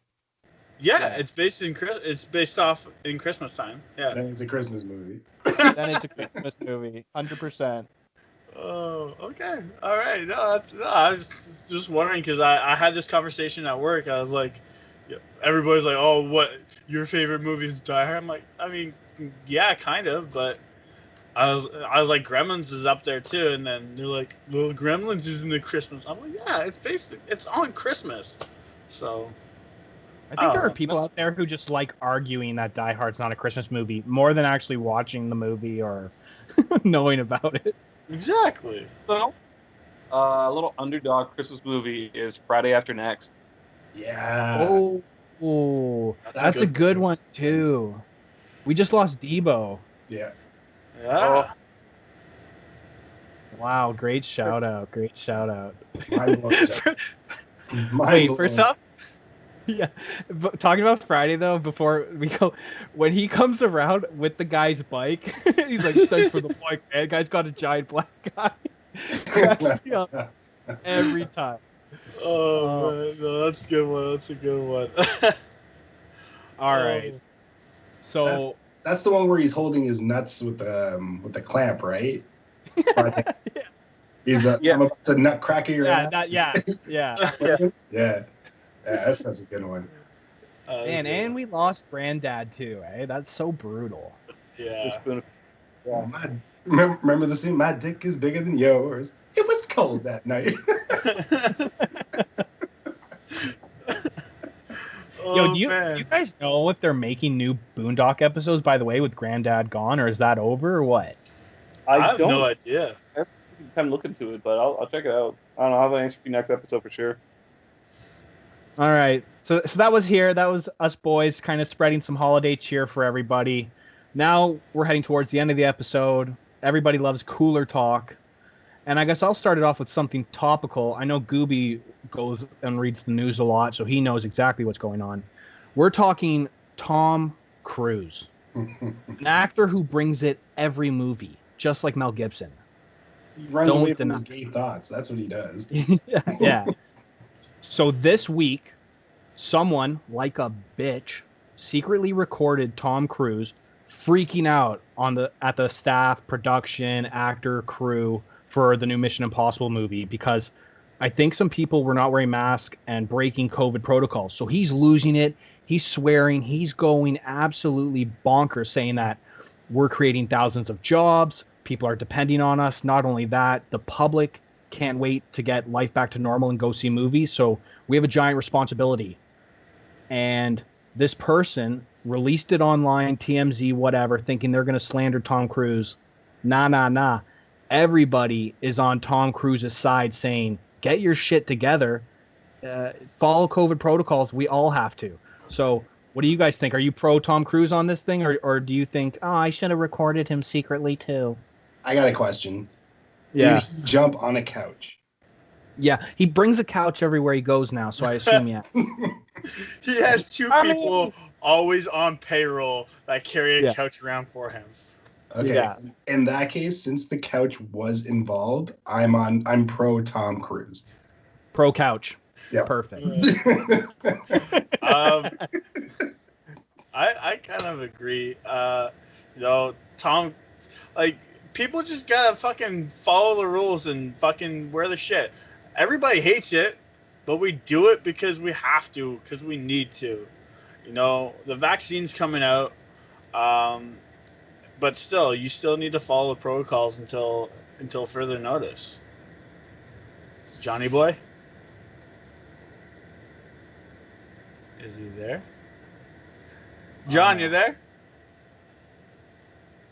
Speaker 5: Yeah, it's based off in Christmas time. Yeah.
Speaker 4: Then it's a Christmas movie.
Speaker 6: Then it's a Christmas movie, 100%.
Speaker 5: Oh, okay. All right. No, I was just wondering because I had this conversation at work. I was like, everybody's like, "Oh, what your favorite movie is Die Hard?" I'm like, I mean, yeah, kind of, but I was like, Gremlins is up there too, and then they're like, "Well, Gremlins isn't a Christmas." I'm like, yeah, it's on Christmas, so.
Speaker 6: I think there are people out there who just like arguing that Die Hard's not a Christmas movie more than actually watching the movie or knowing about it.
Speaker 5: Exactly.
Speaker 3: So, a little underdog Christmas movie is Friday After Next.
Speaker 4: Yeah.
Speaker 6: Oh, that's a good one too. We just lost Debo.
Speaker 4: Yeah.
Speaker 5: Yeah.
Speaker 6: Wow, great shout out. Great shout out.
Speaker 4: Wait,
Speaker 6: first off, yeah, talking about Friday though, before we go, when he comes around with the guy's bike, he's like, "Thanks for the bike, man." Guy's got a giant black guy. Cracks me up every time.
Speaker 5: Oh man, no, that's a good one. That's a good one.
Speaker 6: All right. So
Speaker 4: that's the one where he's holding his nuts with the clamp, right?
Speaker 6: Yeah.
Speaker 4: He's I'm about to nut crack your ass. Yeah, that's such a good one.
Speaker 6: And we lost Granddad too, eh? That's so brutal.
Speaker 5: Yeah.
Speaker 4: Remember the scene? My dick is bigger than yours. It was cold that night.
Speaker 6: Yo, do you guys know if they're making new Boondock episodes, by the way, with Granddad gone, or is that over, or what?
Speaker 5: I have no idea.
Speaker 3: I haven't time to look into it, but I'll check it out. I don't know. I'll have an answer for you next episode for sure.
Speaker 6: All right. So that was here. That was us boys kind of spreading some holiday cheer for everybody. Now we're heading towards the end of the episode. Everybody loves cooler talk. And I guess I'll start it off with something topical. I know Goobie goes and reads the news a lot, so he knows exactly what's going on. We're talking Tom Cruise, an actor who brings it every movie, just like Mel Gibson.
Speaker 4: He runs away from his gay thoughts. That's what he does.
Speaker 6: Yeah. So this week, someone, like a bitch, secretly recorded Tom Cruise freaking out at the staff, production, actor, crew for the new Mission Impossible movie because I think some people were not wearing masks and breaking COVID protocols. So he's losing it. He's swearing. He's going absolutely bonkers, saying that we're creating thousands of jobs. People are depending on us. Not only that, the public can't wait to get life back to normal and go see movies. So we have a giant responsibility. And this person released it online, TMZ, whatever, thinking they're going to slander Tom Cruise. Nah. Everybody is on Tom Cruise's side saying, get your shit together. Follow COVID protocols. We all have to. So what do you guys think? Are you pro Tom Cruise on this thing? Or do you think, I should have recorded him secretly too?
Speaker 4: I got a question.
Speaker 6: Yeah.
Speaker 4: Did he jump on a couch?
Speaker 6: Yeah, he brings a couch everywhere he goes now, so I assume, yeah.
Speaker 5: He has two people always on payroll that carry a couch around for him.
Speaker 4: Okay.
Speaker 6: Yeah.
Speaker 4: In that case, since the couch was involved, I'm pro Tom Cruise.
Speaker 6: Pro couch.
Speaker 4: Yeah.
Speaker 6: Perfect.
Speaker 5: I kind of agree. Tom, like, people just gotta fucking follow the rules and fucking wear the shit. Everybody hates it, but we do it because we have to, because we need to. The vaccine's coming out, but still, you still need to follow the protocols until further notice. Johnny boy? Is he there? John, you there?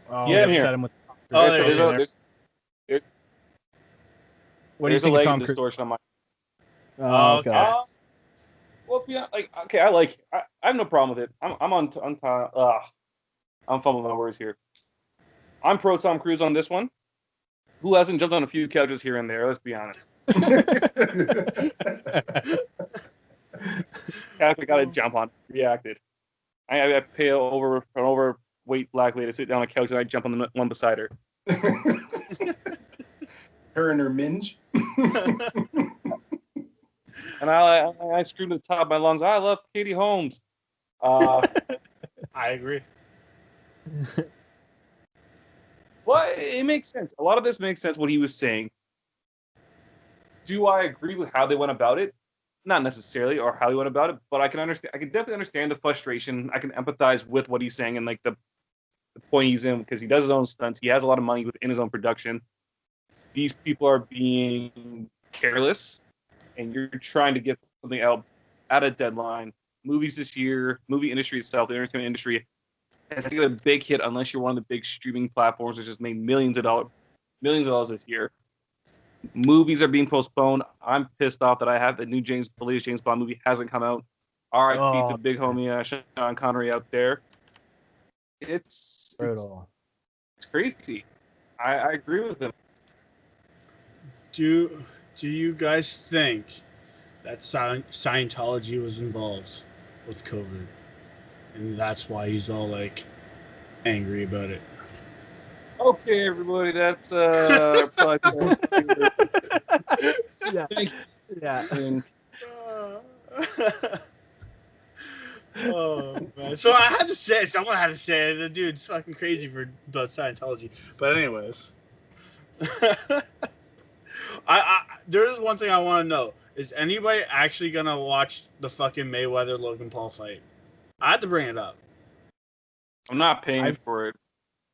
Speaker 6: Oh,
Speaker 3: Yeah, I'm
Speaker 6: you
Speaker 3: here.
Speaker 6: upset him with
Speaker 5: Oh,
Speaker 3: There's
Speaker 5: there you
Speaker 3: a-
Speaker 5: go.
Speaker 6: what do you
Speaker 3: there's a
Speaker 6: think of
Speaker 3: leg
Speaker 6: Tom Cruise?
Speaker 3: distortion on my.
Speaker 6: Oh,
Speaker 5: Okay.
Speaker 6: God.
Speaker 3: Well, yeah, like, okay, I have no problem with it. I'm fumbling my words here. I'm pro Tom Cruise on this one. Who hasn't jumped on a few couches here and there? Let's be honest. I got to jump on. Reacted. I pay an overweight black lady to sit down on a couch and I jump on the one beside her.
Speaker 4: Her and her minge.
Speaker 3: And I screamed to the top of my lungs, I love Katie Holmes.
Speaker 5: I agree.
Speaker 3: Well, it makes sense. A lot of this makes sense what he was saying. Do I agree with how they went about it? Not necessarily, or how he went about it, but I can understand. I can definitely understand the frustration. I can empathize with what he's saying and like the point he's in, because he does his own stunts. He has a lot of money within his own production. These people are being careless, and you're trying to get something out at a deadline. Movies this year, movie industry itself, the entertainment industry, has to get a big hit unless you're one of the big streaming platforms that just made millions of dollars this year. Movies are being postponed. I'm pissed off that the latest James Bond movie hasn't come out. R.I.P. to big homie Sean Connery out there. It's crazy. I agree with him.
Speaker 5: Do you guys think that Scientology was involved with COVID, and that's why he's all like angry about it?
Speaker 3: Okay, everybody, that's
Speaker 6: Yeah. Yeah.
Speaker 5: Oh man! So I had to say, someone had to say it. The dude's fucking crazy about Scientology. But anyways, there is one thing I want to know: is anybody actually gonna watch the fucking Mayweather Logan Paul fight? I had to bring it up.
Speaker 3: I'm not paying for it.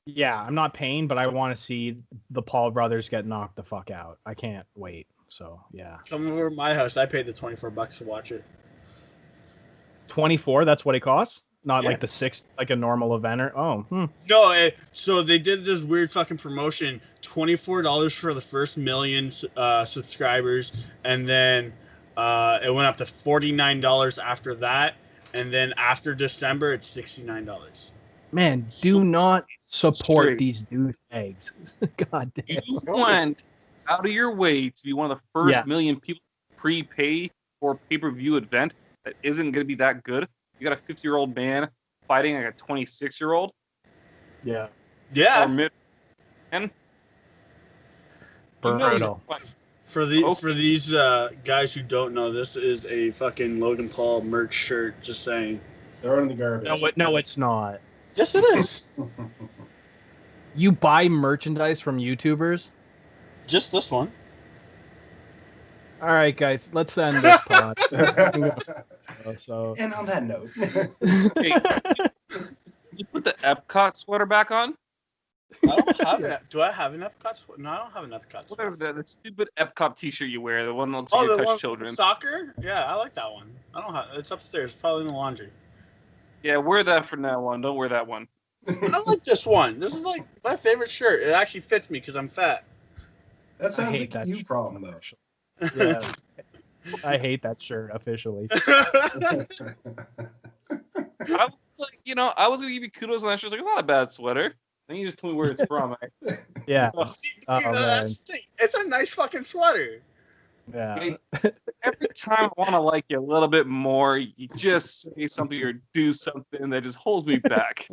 Speaker 6: Yeah, I'm not paying, but I want to see the Paul brothers get knocked the fuck out. I can't wait. So yeah.
Speaker 5: Come over to my house. I paid the $24 to watch it.
Speaker 6: 24, that's what it costs? Not
Speaker 5: Yeah.
Speaker 6: like the 6, like a normal event or
Speaker 5: No, so they did this weird fucking promotion. $24 for the first million subscribers, and then it went up to $49 after that, and then after December it's $69.
Speaker 6: Man, do not support these douchebags. God damn.
Speaker 3: You went out of your way to be one of the first million people prepay for a pay-per-view event that isn't going to be that good. You got a 50-year-old man fighting like a 26-year-old.
Speaker 6: Yeah.
Speaker 5: Yeah.
Speaker 3: Or mid-man.
Speaker 6: Brutal.
Speaker 5: For these guys who don't know, this is a fucking Logan Paul merch shirt. Just saying.
Speaker 4: Throw it in the garbage.
Speaker 6: No, it's not.
Speaker 5: Yes, it is.
Speaker 6: You buy merchandise from YouTubers?
Speaker 5: Just this one.
Speaker 6: All right, guys, let's end this pod.
Speaker 4: And on that note,
Speaker 3: Hey, you put the Epcot sweater back on?
Speaker 5: I don't have it. Do I have an Epcot sweater? No, I don't have an Epcot sweater.
Speaker 3: Whatever, the stupid Epcot t-shirt you wear, the one that looks like you
Speaker 5: the
Speaker 3: touch
Speaker 5: one
Speaker 3: children.
Speaker 5: Soccer? Yeah, I like that one. I don't have. It's upstairs, probably in the laundry.
Speaker 3: Yeah, wear that from now on. Don't wear that one.
Speaker 5: I like this one. This is like my favorite shirt. It actually fits me because I'm fat.
Speaker 4: that sounds
Speaker 6: hate
Speaker 4: like a
Speaker 6: that
Speaker 4: you
Speaker 6: shit.
Speaker 4: problem, though.
Speaker 6: Yeah. I hate that shirt officially.
Speaker 3: I was like, I was gonna give you kudos on that shirt. It's like, it's not a bad sweater. Then you just told me where it's from.
Speaker 6: Yeah.
Speaker 5: You know,
Speaker 6: man.
Speaker 5: it's a nice fucking sweater.
Speaker 6: Yeah.
Speaker 3: Every time I want to like you a little bit more, you just say something or do something that just holds me back.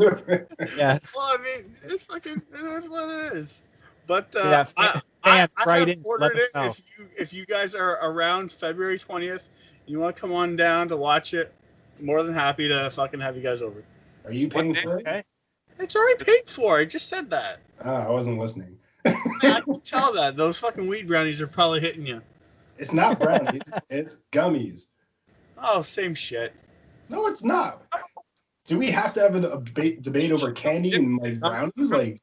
Speaker 6: Yeah.
Speaker 5: Well, I mean, it is what it is. But
Speaker 6: Yeah,
Speaker 5: I
Speaker 6: fans, write
Speaker 5: have
Speaker 6: in,
Speaker 5: ordered
Speaker 6: let us
Speaker 5: it.
Speaker 6: know.
Speaker 5: If you guys are around February 20th, you want to come on down to watch it, more than happy to fucking have you guys over.
Speaker 4: Are you paying for it?
Speaker 6: Okay.
Speaker 5: It's already paid for. I just said that.
Speaker 4: I wasn't listening.
Speaker 5: I can tell that. Those fucking weed brownies are probably hitting you.
Speaker 4: It's not brownies. It's gummies.
Speaker 5: Oh, same shit.
Speaker 4: No, it's not. Do we have to have a debate over candy and like brownies? Like,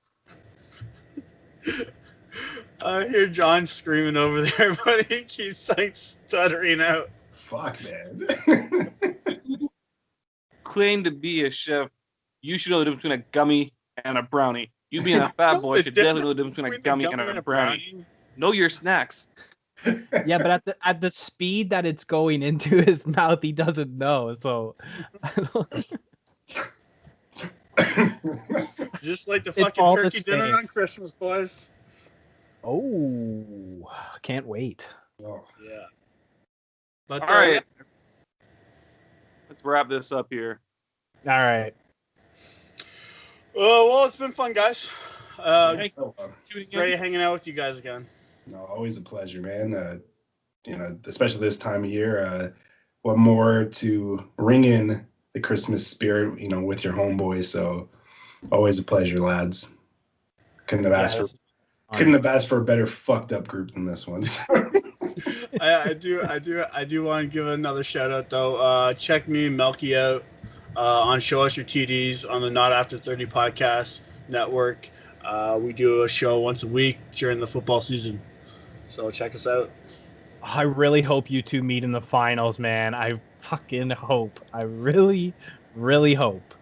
Speaker 5: I hear John screaming over there, but he keeps like stuttering out.
Speaker 4: fuck, man.
Speaker 3: Claim to be a chef, you should know the difference between a gummy and a brownie. You being a fat boy should definitely know the difference between a gummy and a brownie. Know your snacks.
Speaker 6: Yeah, but at the speed that it's going into his mouth, he doesn't know. So
Speaker 5: Just like the
Speaker 6: It's
Speaker 5: fucking
Speaker 6: all the
Speaker 5: turkey dinner
Speaker 6: same.
Speaker 5: on Christmas, boys.
Speaker 6: oh, can't wait.
Speaker 4: Oh,
Speaker 5: Yeah. But
Speaker 3: All right. Let's wrap this up here.
Speaker 6: All right.
Speaker 5: well, it's been fun, guys.
Speaker 3: Thank
Speaker 4: oh,
Speaker 5: Great hanging out with you guys again.
Speaker 4: no, always a pleasure, man. Especially this time of year. What more to ring in the Christmas spirit, with your homeboys. So always a pleasure, lads. Couldn't have asked for a better fucked up group than this one.
Speaker 5: I do want to give another shout out though. Check me and Melky out on Show Us Your TDs on the Not After 30 podcast network. We do a show once a week during the football season, so check us out.
Speaker 6: I really hope you two meet in the finals, man. I fucking hope. I really, really hope.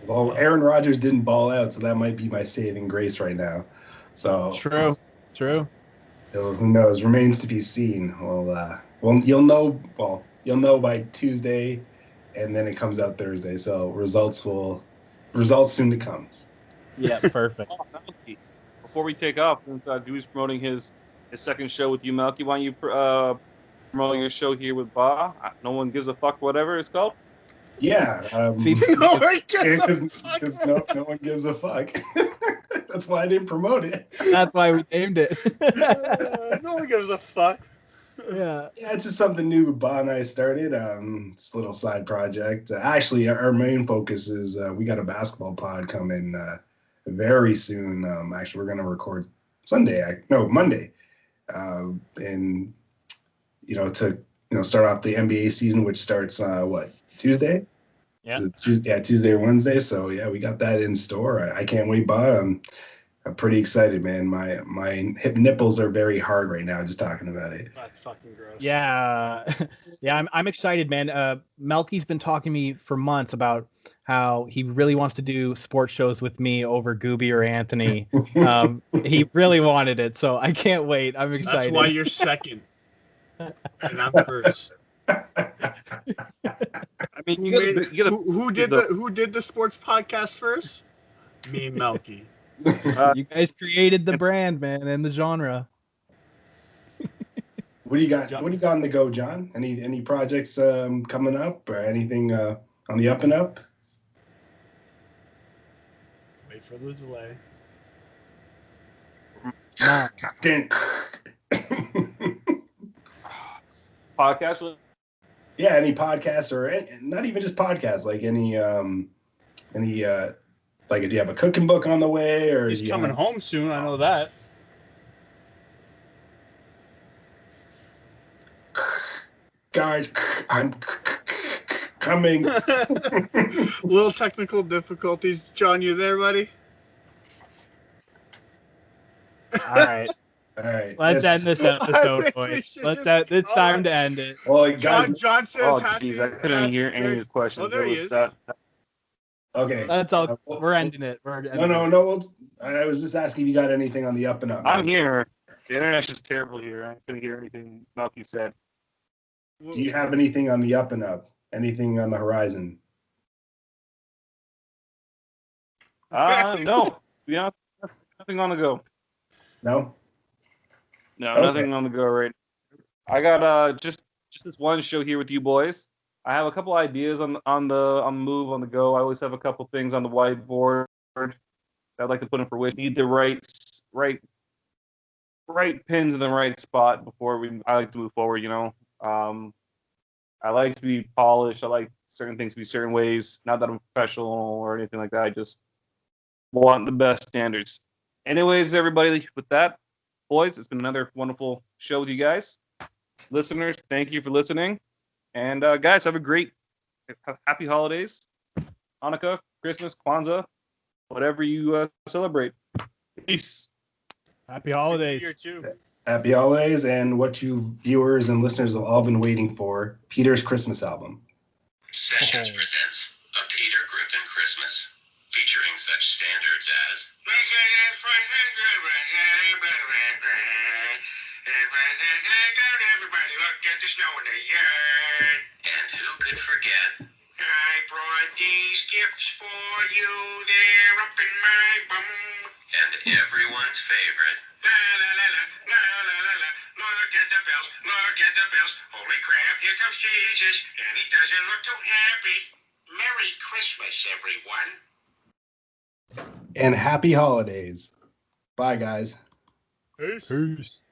Speaker 4: Well, Aaron Rodgers didn't ball out, so that might be my saving grace right now. So
Speaker 6: True.
Speaker 4: who knows? Remains to be seen. Well, you'll know. Well, you'll know by Tuesday, and then it comes out Thursday. So results soon to come.
Speaker 6: Yeah, perfect.
Speaker 3: Before we take off, since Dewey's promoting his second show with you, Melky, why don't you promote your show here with Ba? No one gives a fuck, whatever it's called.
Speaker 4: Yeah.
Speaker 6: See,
Speaker 5: No one gives a fuck.
Speaker 4: Because no one gives a fuck. That's why I didn't promote it.
Speaker 6: That's why we named it.
Speaker 5: No one gives a fuck.
Speaker 6: Yeah.
Speaker 4: Yeah, it's just something new Ba and I started. It's a little side project. Actually, our main focus is we got a basketball pod coming very soon. Actually, we're going to record Monday. And, to start off the NBA season, which starts, Tuesday?
Speaker 6: Yeah.
Speaker 4: Tuesday or Wednesday. So, yeah, we got that in store. I can't wait, Ba. I'm pretty excited, man. My hip nipples are very hard right now just talking about it.
Speaker 5: That's fucking gross.
Speaker 6: Yeah. Yeah, I'm excited, man. Melky's been talking to me for months about how he really wants to do sports shows with me over Goobie or Anthony. He really wanted it, so I can't wait. I'm excited.
Speaker 5: That's why you're second, and I'm first.
Speaker 3: I mean,
Speaker 5: Who did the sports podcast first? Me and Melky.
Speaker 6: You guys created the brand, man, and the genre.
Speaker 4: What do you got? What do you got on the go, John? Any projects coming up or anything on the up and up?
Speaker 5: Wait for the delay.
Speaker 4: Captain.
Speaker 3: podcast.
Speaker 4: Yeah, any podcasts or not even just podcasts, like any like, do you have a cooking book on the way, or
Speaker 5: He's coming home soon? I know that.
Speaker 4: Guys, I'm coming.
Speaker 5: Little technical difficulties. John, you there, buddy?
Speaker 6: All right.
Speaker 4: All right.
Speaker 6: Let's end this episode, boys. It's time to end it.
Speaker 4: Well, guys,
Speaker 5: John says
Speaker 3: Oh,
Speaker 5: happy.
Speaker 3: jeez, I couldn't hear any of your questions.
Speaker 5: Oh, there he is.
Speaker 4: okay.
Speaker 6: That's all. We're ending it.
Speaker 4: No. I was just asking if you got anything on the up and up.
Speaker 3: I'm here. The internet's just terrible here. I couldn't hear anything Melky said.
Speaker 4: Do you have anything on the up and up? Anything on the horizon?
Speaker 3: No. Yeah, nothing on the go.
Speaker 4: No?
Speaker 3: No,
Speaker 4: Okay.
Speaker 3: nothing on the go right. I got just this one show here with you boys. I have a couple ideas on the move on the go. I always have a couple things on the whiteboard that I'd like to put in for which need the right pins in the right spot before I like to move forward. I like to be polished. I like certain things to be certain ways. Not that I'm professional or anything like that. I just want the best standards. Anyways, everybody, with that, boys, it's been another wonderful show with you guys. Listeners, thank you for listening. And guys, have a great, happy holidays. Hanukkah, Christmas, Kwanzaa, whatever you celebrate. Peace.
Speaker 6: Happy holidays.
Speaker 5: Here too.
Speaker 4: Happy holidays, and what you viewers and listeners have all been waiting for, Peter's Christmas album.
Speaker 1: Sessions presents A Peter Griffin Christmas, featuring such standards as everybody look at the snow in the yard. And who could forget? I brought these gifts for you, they're up in my bum. And everyone's favorite. La la la la, la la la la, look at the bells, look at the bells. Holy crap, here comes Jesus, and he doesn't look too happy. Merry Christmas, everyone.
Speaker 4: And happy holidays. Bye, guys.
Speaker 5: Peace.
Speaker 6: Peace.